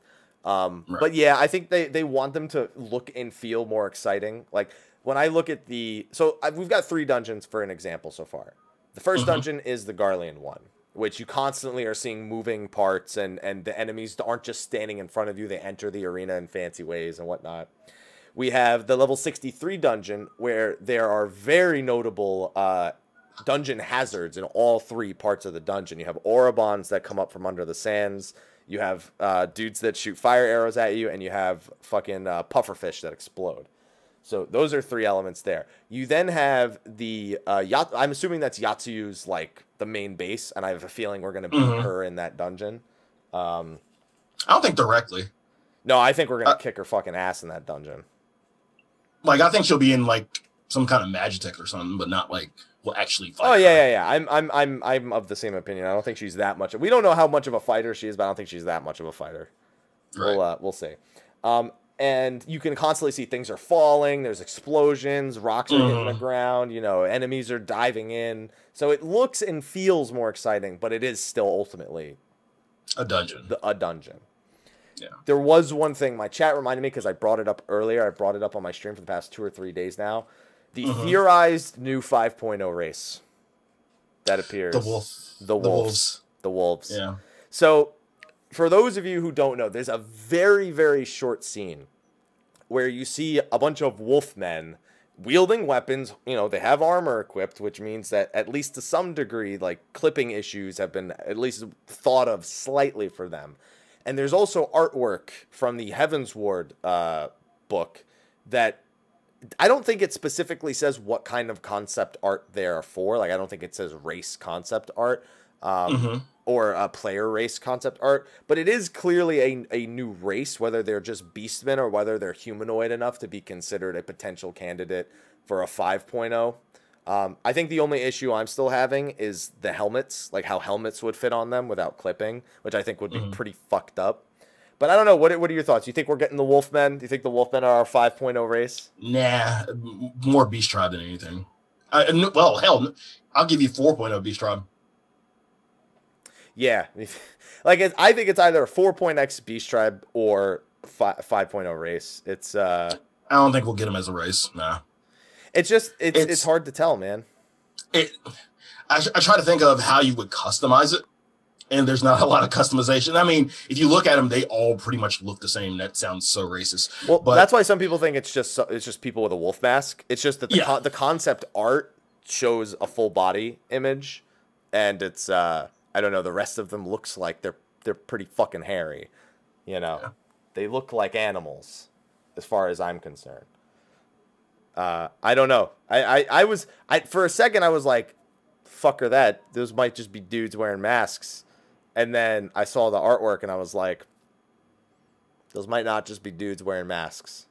But yeah, I think they want them to look and feel more exciting. Like, when I look at the... So, we've got 3 dungeons for an example so far. The first dungeon is the Garlean one, which you constantly are seeing moving parts, and the enemies aren't just standing in front of you. They enter the arena in fancy ways and whatnot. We have the level 63 dungeon, where there are very notable... dungeon hazards in all 3 parts of the dungeon. You have Orobons that come up from under the sands. You have dudes that shoot fire arrows at you, and you have fucking pufferfish that explode. So those are 3 elements there. You then have the I'm assuming that's Yatsuyu's like the main base, and I have a feeling we're gonna beat her in that dungeon. I don't think directly. No, I think we're gonna kick her fucking ass in that dungeon. Like I think she'll be in like some kind of Magitech or something, but not like will actually fight. Oh yeah. I'm of the same opinion. I don't think she's that much. We don't know how much of a fighter she is, but I don't think she's that much of a fighter. Right. We'll see. And you can constantly see things are falling. There's explosions. Rocks are hitting the ground. You know, enemies are diving in. So it looks and feels more exciting, but it is still ultimately a dungeon. A dungeon. Yeah. There was one thing my chat reminded me because I brought it up earlier. I brought it up on my stream for the past 2 or 3 days now. The theorized new 5.0 race that appears. The wolves. Yeah. So, for those of you who don't know, there's a very, very short scene where you see a bunch of wolfmen wielding weapons. You know, they have armor equipped, which means that at least to some degree, like clipping issues have been at least thought of slightly for them. And there's also artwork from the Heavensward book that I don't think it specifically says what kind of concept art they're for. Like, I don't think it says race concept art. Or a player race concept art, but it is clearly a new race, whether they're just beastmen or whether they're humanoid enough to be considered a potential candidate for a 5.0. I think the only issue I'm still having is the helmets, like how helmets would fit on them without clipping, which I think would be pretty fucked up. But I don't know. What are your thoughts? You think we're getting the Wolfmen? Do you think the Wolfmen are our 5.0 race? Nah, more Beast Tribe than anything. Well, hell, I'll give you 4.0 Beast Tribe. Yeah, like I think it's either a 4.x Beast Tribe or 5.0 race. It's I don't think we'll get them as a race. Nah. It's just it's hard to tell, man. I try to think of how you would customize it, and there's not a lot of customization. I mean, if you look at them, they all pretty much look the same. That sounds so racist. Well, but that's why some people think it's just people with a wolf mask. It's just that the concept art shows a full body image, and it's I don't know. The rest of them looks like they're pretty fucking hairy, you know. They look like animals, as far as I'm concerned. I don't know. I was for a second I was like, fucker that. Those might just be dudes wearing masks, and then I saw the artwork and I was like, those might not just be dudes wearing masks.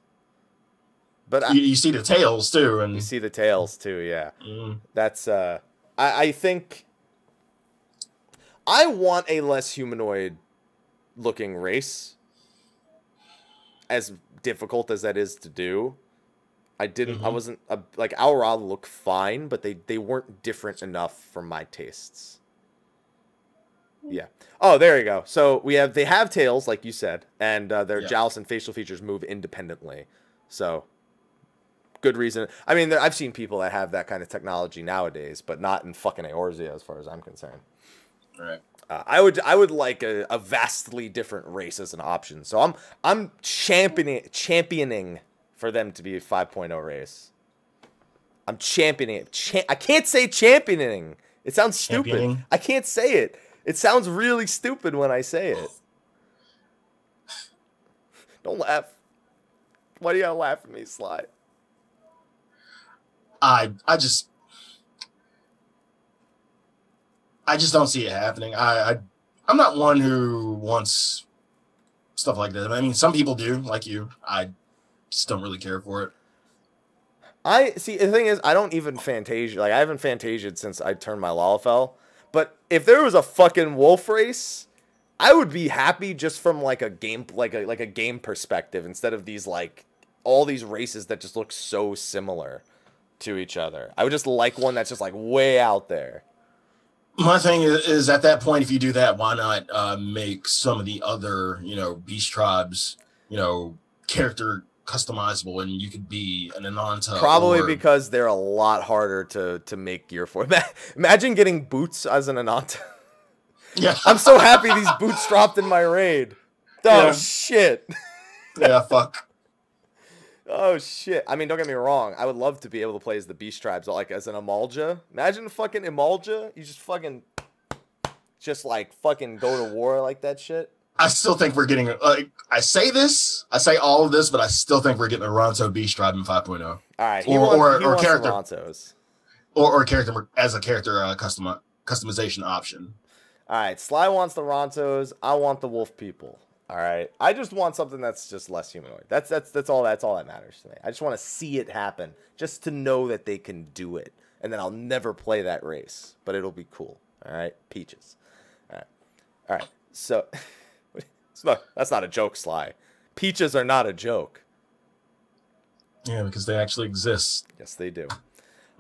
But you see the tails too, and you see the tails too. Yeah, that's I think. I want a less humanoid looking race, as difficult as that is to do. I wasn't like Aurora look fine, but they weren't different enough for my tastes. Yeah. Oh, there you go. So they have tails, like you said, and their jowls and facial features move independently. So good reason. I mean, I've seen people that have that kind of technology nowadays, but not in fucking Eorzea, as far as I'm concerned. Right. I would like a vastly different race as an option. So I'm championing for them to be a 5.0 race. I'm championing it. I can't say championing. It sounds stupid. Championing? I can't say it. It sounds really stupid when I say it. Don't laugh. Why do you gotta laugh at me, Sly? I just don't see it happening. I'm not one who wants stuff like that. I mean, some people do, like you. I just don't really care for it. The thing is, I don't even Fantasia. Like, I haven't Fantasia'd since I turned my Lalafell. But if there was a fucking wolf race, I would be happy just from like a game, like a game perspective, instead of these like all these races that just look so similar to each other. I would just like one that's just like way out there. My thing is at that point, if you do that, why not make some of the other, beast tribes, character customizable, and you could be an Ananta. Probably because they're a lot harder to make gear for. Imagine getting boots as an Ananta. Yeah. I'm so happy these boots dropped in my raid. Oh, shit. Yeah, fuck. Oh shit! I mean, don't get me wrong. I would love to be able to play as the Beast Tribes, like as an Imalja. Imagine fucking Imalja. You just fucking go to war like that shit. I still think we're getting I say all of this, but I still think we're getting a Ronto Beast Tribe in 5.0. All right, he wants character Rontos. Or character as a character customization option. All right, Sly wants the Rontos. I want the Wolf People. All right, I just want something that's just less humanoid. That's all that matters to me. I just want to see it happen, just to know that they can do it, and then I'll never play that race, but it'll be cool. All right, Peaches. All right. So that's not a joke, Sly. Peaches are not a joke. Yeah, because they actually exist. Yes, they do.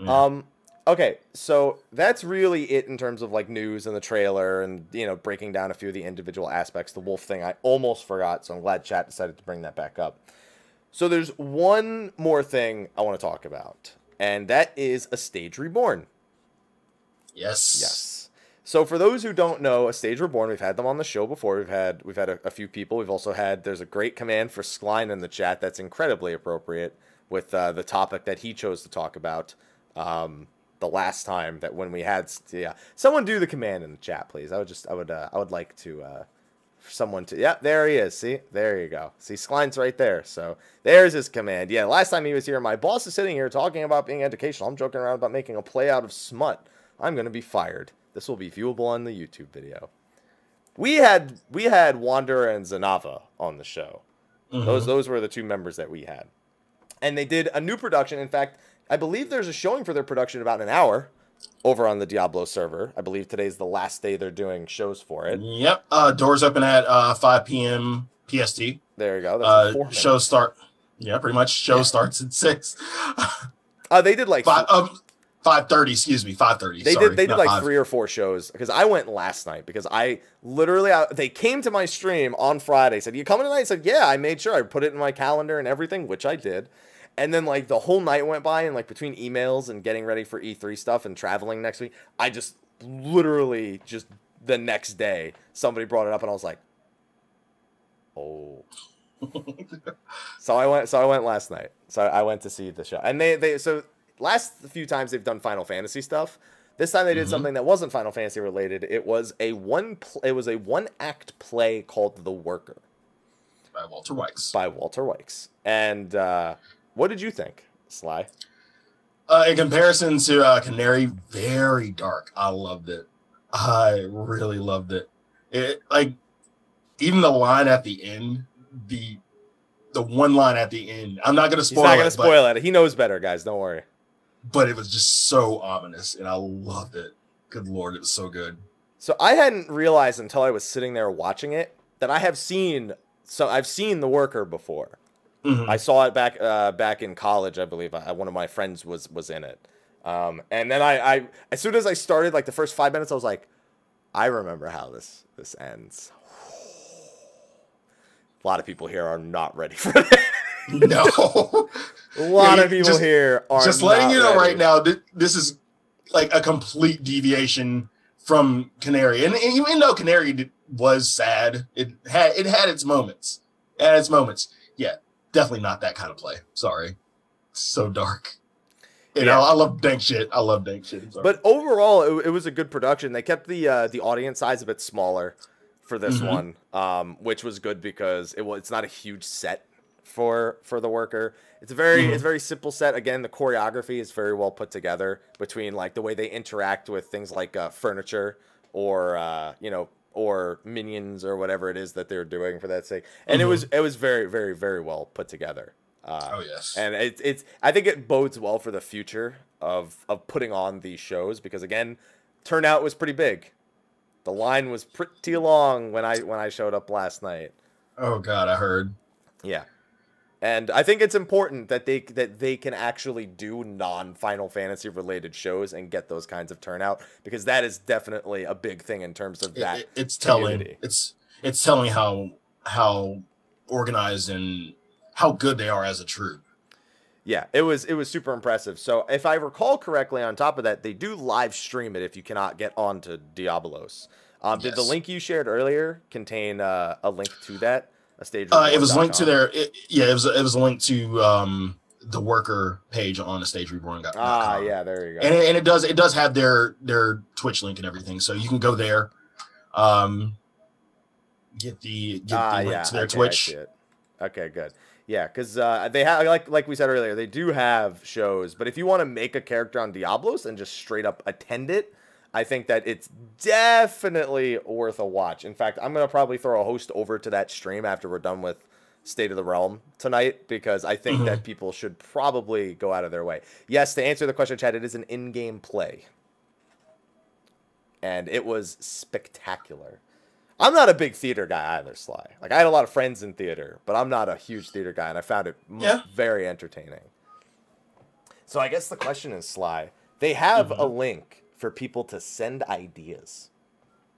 Yeah. Okay, so that's really it in terms of like news and the trailer and, you know, breaking down a few of the individual aspects. The wolf thing I almost forgot, so I'm glad chat decided to bring that back up. So there's one more thing I want to talk about, and that is A Stage Reborn. Yes. So for those who don't know, A Stage Reborn, we've had them on the show before. We've had a few people. We've also had, there's a great command for Slyh in the chat that's incredibly appropriate with the topic that he chose to talk about. The last time that when we had, someone do the command in the chat, please. I would like to, someone to, there he is. See, there you go. See, Sklyne's right there. So there's his command. Yeah, last time he was here, my boss is sitting here talking about being educational. I'm joking around about making a play out of smut. I'm going to be fired. This will be viewable on the YouTube video. We had Wanderer and Zanava on the show. Mm-hmm. Those were the two members that we had. And they did a new production. In fact, I believe there's a showing for their production in about an hour over on the Diablo server. I believe today's the last day they're doing shows for it. Yep. Doors open at 5 p.m. PST. There you go. That's 4 minutes. Show start. Yeah, pretty much. Show starts at 6. They did like 5:30. Excuse me, 5:30. They did like 5. 3 or 4 shows because I went last night because I literally they came to my stream on Friday. Said, "You coming tonight?" I said, "Yeah." I made sure I put it in my calendar and everything, which I did. And then, like, the whole night went by, and, like, between emails and getting ready for E3 stuff and traveling next week, I just literally just the next day, somebody brought it up, and I was like, oh. So I went last night. So I went to see the show. And so last few times they've done Final Fantasy stuff. This time they did something that wasn't Final Fantasy related. It was a one-act play called The Worker. By Walter Wykes. And, what did you think, Sly? In comparison to Canary, very dark. I loved it. I really loved it. It like even the line at the end, the one line at the end. I'm not gonna spoil it. He's not gonna spoil it. He knows better, guys. Don't worry. But it was just so ominous, and I loved it. Good Lord, it was so good. So I hadn't realized until I was sitting there watching it that I've seen The Worker before. Mm-hmm. I saw it back in college, I believe. One of my friends was in it. And then I as soon as I started, like the first 5 minutes, I was like, I remember how this ends. A lot of people here are not ready for that. No. A lot of people here are just letting you know ready. Right now, this is like a complete deviation from Canary. And even though Canary was sad, it had its moments. Yeah. Definitely not that kind of play. Sorry. It's so dark. You know, I love dank shit. But overall, it was a good production. They kept the audience size a bit smaller for this one, which was good because it's not a huge set for The Worker. It's a very simple set. Again, the choreography is very well put together between like the way they interact with things like furniture or or minions or whatever it is that they're doing for that sake. And it was very, very, very well put together. Oh yes. And I think it bodes well for the future of putting on these shows because again, turnout was pretty big. The line was pretty long when I showed up last night. Oh God, I heard. Yeah. And I think it's important that they can actually do non-Final Fantasy related shows and get those kinds of turnout because that is definitely a big thing in terms of that. It's telling. It's telling how organized and how good they are as a troupe. Yeah, it was super impressive. So if I recall correctly, on top of that, they do live stream it if you cannot get onto Diablos. Yes. Did the link you shared earlier contain a link to that? A Stage Reborn. It was linked to their. It was linked to the worker page on A Stage Reborn. Yeah, there you go. And it does have their Twitch link and everything, so you can go there. Get the link to their Twitch. I see it. Okay, good. Yeah, because they have like we said earlier, they do have shows. But if you want to make a character on Diablos and just straight up attend it, I think that it's definitely worth a watch. In fact, I'm gonna probably throw a host over to that stream after we're done with State of the Realm tonight, because I think that people should probably go out of their way. Yes, to answer the question, Chad, it is an in-game play, and it was spectacular. I'm not a big theater guy either, Sly. Like, I had a lot of friends in theater, but I'm not a huge theater guy, and I found it very entertaining. So I guess the question is, Sly, they have a link for people to send ideas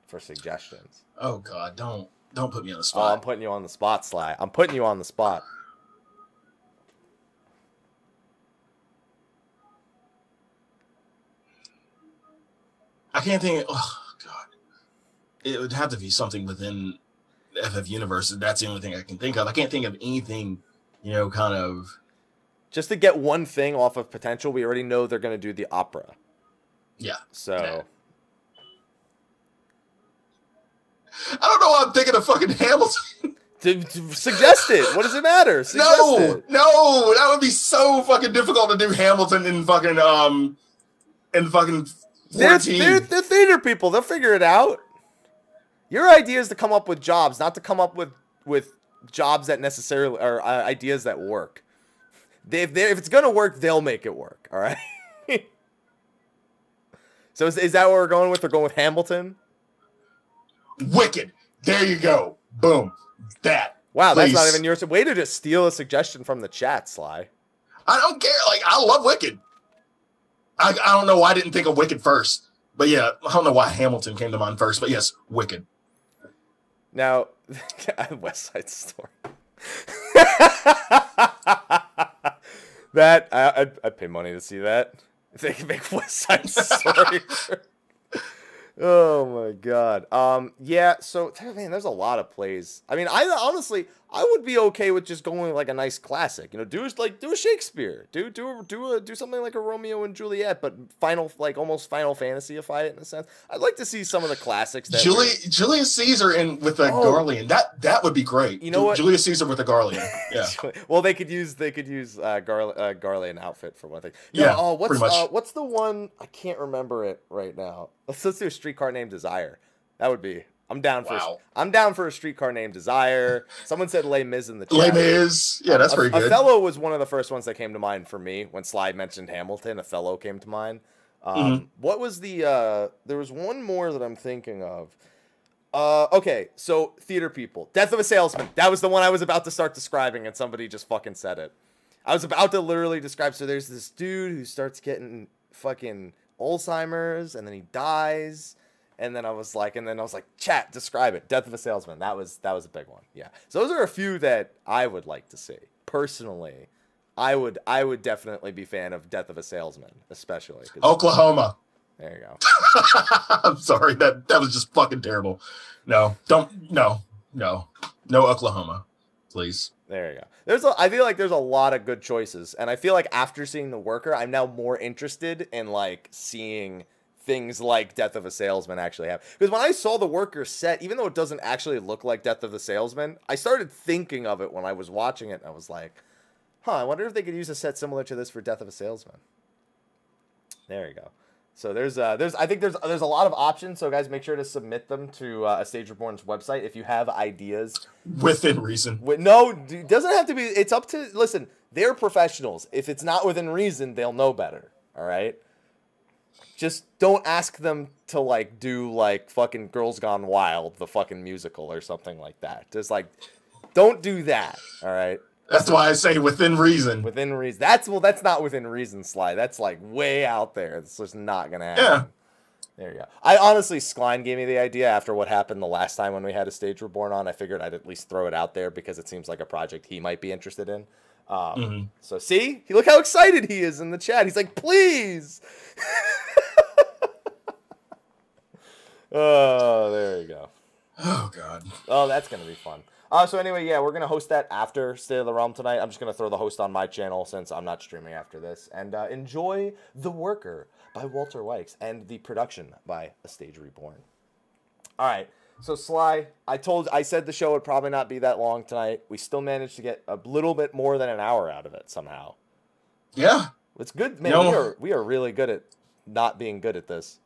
for suggestions. Oh, God, don't put me on the spot. Oh, I'm putting you on the spot, Sly. I'm putting you on the spot. I can't think. Oh, God. It would have to be something within the FF universe. That's the only thing I can think of. I can't think of anything, kind of. Just to get one thing off of potential, we already know they're going to do the opera. Yeah. So. Yeah. I don't know why I'm thinking of fucking Hamilton. Suggest it. What does it matter? No, that would be so fucking difficult to do Hamilton in fucking 14. They're theater people. They'll figure it out. Your idea is to come up with jobs, not to come up with jobs that necessarily are ideas that work. If it's gonna work, they'll make it work. All right. So is that what we're going with? We're going with Hamilton. Wicked. There you go. Boom. That. Wow, please. That's not even yours. Way to just steal a suggestion from the chat, Sly. I don't care. Like, I love Wicked. I don't know why I didn't think of Wicked first. But yeah, I don't know why Hamilton came to mind first. But yes, Wicked. Now, West Side Story. That I'd pay money to see that. If they can make West Side Story. Oh my God. Yeah. So man, there's a lot of plays. I mean, honestly, I would be okay with just going like a nice classic. Do a Shakespeare. Do something like a Romeo and Juliet, but almost Final Fantasy-ify it in a sense. I'd like to see some of the classics. That Julius Caesar with a Garlean. That would be great. You know what? Julius Caesar with a Garlean. Yeah. Well, they could use Garlean outfit for one thing. Yeah. What's the one? I can't remember it right now. Let's do a Streetcar Named Desire. That would be. I'm down for a Streetcar Named Desire. Someone said Les Mis in the chat. Les Mis. Yeah, that's pretty good. Othello was one of the first ones that came to mind for me when Sly mentioned Hamilton. Othello came to mind. What was the there was one more that I'm thinking of. Okay, so theater people. Death of a Salesman. That was the one I was about to start describing, and somebody just fucking said it. I was about to literally describe. So there's this dude who starts getting fucking Alzheimer's, and then he dies. And then I was like, chat, describe it. Death of a Salesman. That was a big one. Yeah. So those are a few that I would like to see. Personally, I would definitely be a fan of Death of a Salesman, especially. Oklahoma. There you go. I'm sorry. That was just fucking terrible. No, Oklahoma, please. There you go. I feel like there's a lot of good choices. And I feel like after seeing The Worker, I'm now more interested in seeing things like Death of a Salesman actually have. Because when I saw The Worker set, even though it doesn't actually look like Death of the Salesman, I started thinking of it when I was watching it, and I was like, I wonder if they could use a set similar to this for Death of a Salesman. There you go. So I think there's a lot of options. So guys, make sure to submit them to A Stage Reborn's website if you have ideas. Within reason. No, it doesn't have to be. It's up to, listen, they're professionals. If it's not within reason, they'll know better. All right. Just don't ask them to do fucking Girls Gone Wild, the fucking musical or something like that. Just don't do that. All right. That's why I say within reason. Within reason. That's not within reason, Sly. That's way out there. It's just not gonna happen. Yeah. There you go. I honestly, Slyh gave me the idea after what happened the last time when we had A Stage Reborn on. I figured I'd at least throw it out there because it seems like a project he might be interested in. So see, look how excited he is in the chat. He's like, please. Oh, there you go. Oh God. Oh, that's gonna be fun. So anyway, yeah, we're going to host that after State of the Realm tonight. I'm just going to throw the host on my channel since I'm not streaming after this. And enjoy The Worker by Walter Wykes and the production by A Stage Reborn. All right. So Sly, I said the show would probably not be that long tonight. We still managed to get a little bit more than an hour out of it somehow. Yeah. It's good, man. We are really good at not being good at this.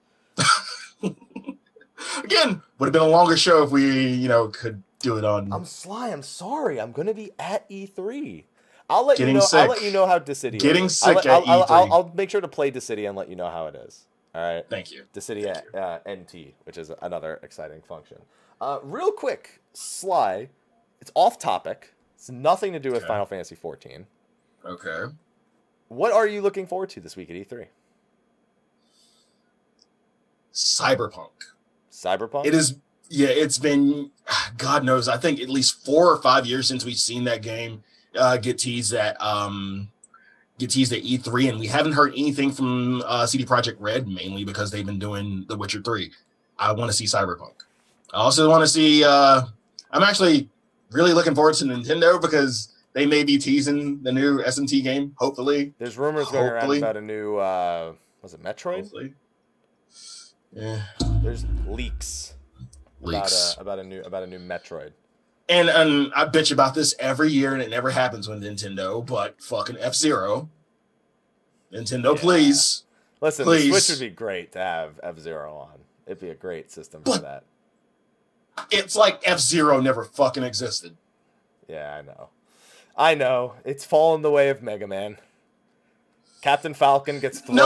Again, would have been a longer show if we, could do it on. I'm Sly. I'm sorry. I'm gonna be at E3. I'll let you know. I'll let you know how Dissidia. Getting is. sick at E3. I'll make sure to play Dissidia and let you know how it is. All right. Thank you. Dissidia NT, which is another exciting function. Real quick, Sly. It's off topic. It's nothing to do with Final Fantasy 14. Okay. What are you looking forward to this week at E3? Cyberpunk. Cyberpunk? It is. Yeah, it's been, God knows, I think at least 4 or 5 years since we've seen that game get teased at E3, and we haven't heard anything from CD Projekt Red, mainly because they've been doing The Witcher 3. I want to see Cyberpunk. I also want to see. I'm actually really looking forward to Nintendo because they may be teasing the new SMT game. Hopefully, there's rumors going around about a new. Was it Metroid? Hopefully. Yeah. There's leaks. About a new Metroid. And I bitch about this every year, and it never happens with Nintendo. But fucking F-Zero, Nintendo, please. Listen, please. The Switch would be great to have F-Zero on. It'd be a great system for that. It's like F-Zero never fucking existed. Yeah, I know. It's fallen the way of Mega Man. Captain Falcon gets thrown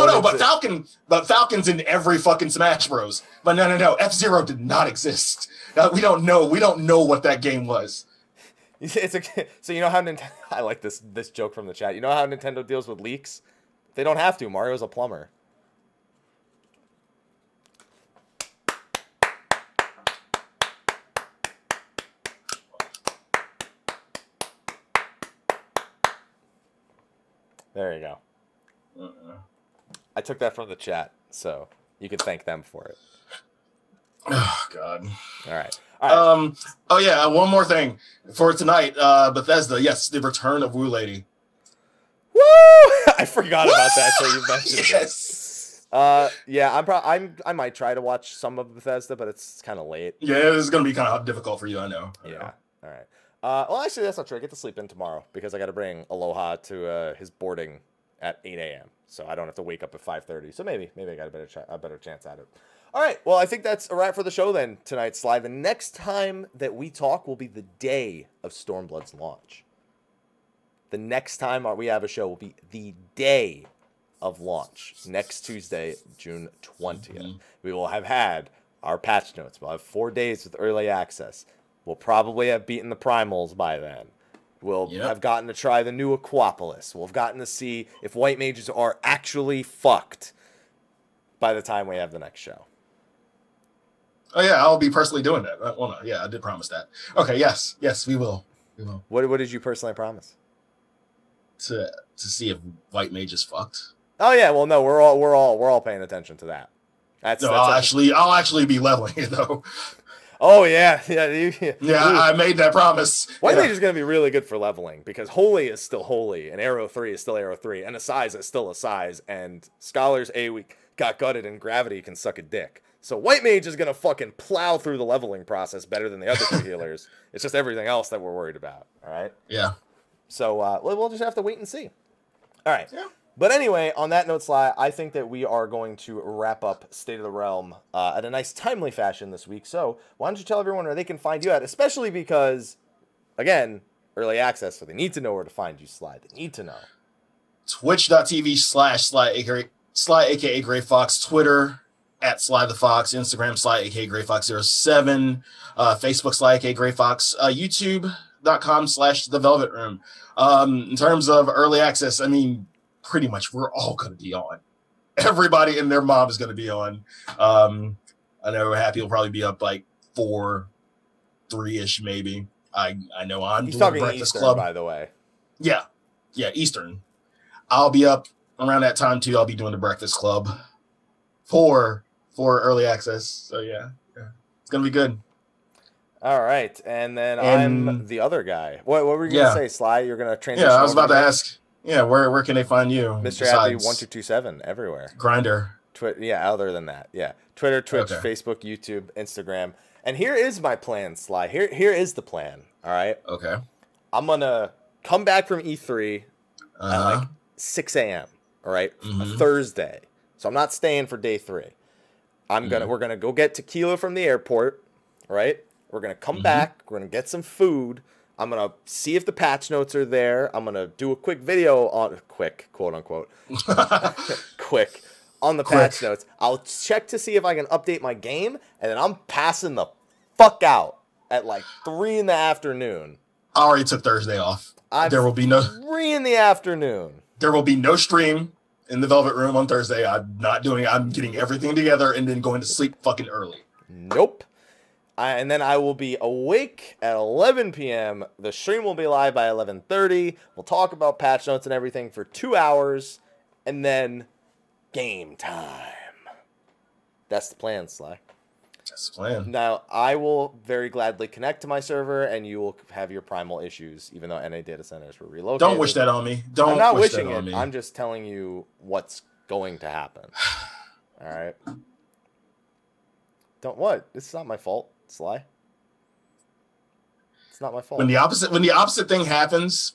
but Falcon's in every fucking Smash Bros. But no. F-Zero did not exist. We don't know what that game was. So you know how Nintendo. I like this joke from the chat. You know how Nintendo deals with leaks? They don't have to. Mario's a plumber. There you go. I took that from the chat, so you can thank them for it. Oh God! All right. Oh yeah. One more thing for tonight. Bethesda. Yes, the return of Woo Lady. Woo! I forgot about that until you mentioned it. Yes. Yeah. I might try to watch some of Bethesda, but it's kind of late. Yeah, this is gonna be kind of difficult for you. I know. Yeah. All right. Well, actually, that's not true. I get to sleep in tomorrow because I got to bring Aloha to his boarding at 8 a.m. So I don't have to wake up at 5:30. So maybe I got a better chance at it. All right. Well, I think that's a wrap for the show then tonight, Sly. The next time that we talk will be the day of Stormblood's launch. The next time we have a show will be the day of launch, next Tuesday, June 20th. Mm-hmm. We will have had our patch notes. We'll have 4 days with early access. We'll probably have beaten the primals by then. We'll have gotten to try the new Aquapolis. We'll have gotten to see if white mages are actually fucked by the time we have the next show. Oh yeah, I'll be personally doing that. Well, no, yeah, I did promise that. Okay, yes, we will. What did you personally promise? To see if white mage is fucked. Oh yeah, well no, we're all paying attention to that. I'll actually be leveling it though. Oh yeah. I made that promise. White Mage is going to be really good for leveling because Holy is still Holy, and Arrow 3 is still Arrow 3, and Assize is still Assize, and Scholars we got gutted, and Gravity can suck a dick. So White Mage is going to fucking plow through the leveling process better than the other two healers. It's just everything else that we're worried about. All right. Yeah. So we'll just have to wait and see. All right. Yeah. But anyway, on that note, Sly, I think that we are going to wrap up State of the Realm at a nice, timely fashion this week. So why don't you tell everyone where they can find you at, especially because, again, early access, so they need to know where to find you, Sly. They need to know. Twitch.tv/Sly, aka Greyfox, Twitter @Slythefox, Instagram Sly, aka Greyfox07, Facebook Sly, aka Greyfox, YouTube.com/The Velvet Room. In terms of early access, I mean, pretty much we're all going to be on. Everybody and their mom is going to be on. I know Happy will probably be up like 4, 3-ish maybe. I know I'm He's doing talking Breakfast Eastern, Club. by the way. Yeah, Eastern. I'll be up around that time too. I'll be doing the Breakfast Club for early access. So yeah, it's going to be good. All right, and then I'm the other guy. What were you gonna say, Sly? You're gonna transition. Yeah, I was about to ask. Yeah, where can they find you? Mr. Happy 1227 everywhere. Grinder. Yeah, other than that, yeah. Twitter, Twitch, Facebook, YouTube, Instagram. And here is my plan, Sly. Here is the plan. All right. Okay. I'm gonna come back from E3 at like 6 a.m. All right, a Thursday. So I'm not staying for day 3. We're gonna go get tequila from the airport. All right. We're going to come back. We're going to get some food. I'm going to see if the patch notes are there. I'm going to do a quick video on quote unquote, quick on the patch notes. I'll check to see if I can update my game. And then I'm passing the fuck out at like 3 in the afternoon. I already took Thursday off. There will be no 3 in the afternoon. There will be no stream in the Velvet Room on Thursday. I'm getting everything together and then going to sleep fucking early. Nope. And then I will be awake at 11 p.m. The stream will be live by 11:30. We'll talk about patch notes and everything for 2 hours. And then game time. That's the plan, Sly. That's the plan. Now, I will very gladly connect to my server, and you will have your primal issues, even though NA data centers were relocated. Don't wish that on me. I'm not wishing it. I'm just telling you what's going to happen. All right? Don't what? It's not my fault. Sly. It's not my fault. When the opposite thing happens,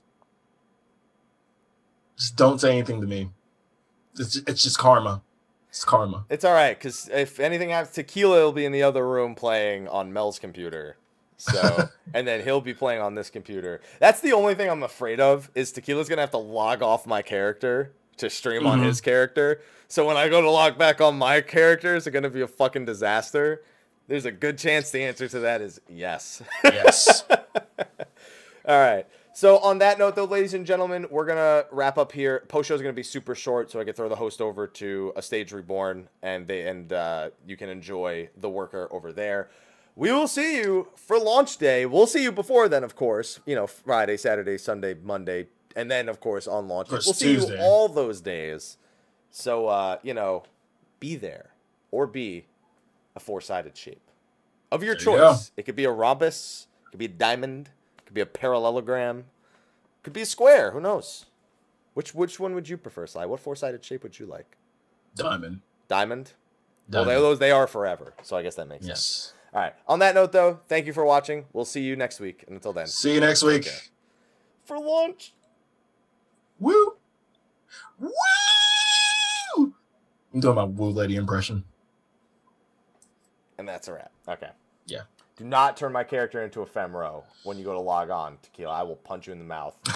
just don't say anything to me. It's just karma. It's karma. It's all right, because if anything happens, Tequila will be in the other room playing on Mel's computer. So, and then he'll be playing on this computer. That's the only thing I'm afraid of, is Tequila's going to have to log off my character to stream on his character. So when I go to log back on my character, is it going to be a fucking disaster? There's a good chance the answer to that is yes. Yes. All right. So on that note, though, ladies and gentlemen, we're going to wrap up here. Post-show is going to be super short, so I can throw the host over to A Stage Reborn, and you can enjoy the worker over there. We will see you for launch day. We'll see you before then, of course. You know, Friday, Saturday, Sunday, Monday, and then, of course, on launch day. We'll see you all those days. So, you know, be there or be a 4-sided shape of your choice. It could be a rhombus, it could be a diamond, it could be a parallelogram, it could be a square. Who knows? Which one would you prefer, Sly? What 4-sided shape would you like? Diamond. Diamond? Well, they are forever, so I guess that makes sense. All right. On that note, though, thank you for watching. We'll see you next week. And until then. See you next week. Okay. For launch. Woo! Woo! I'm doing my Woo Lady impression. And that's a wrap. Okay. Yeah. Do not turn my character into a femro when you go to log on, Tequila. I will punch you in the mouth.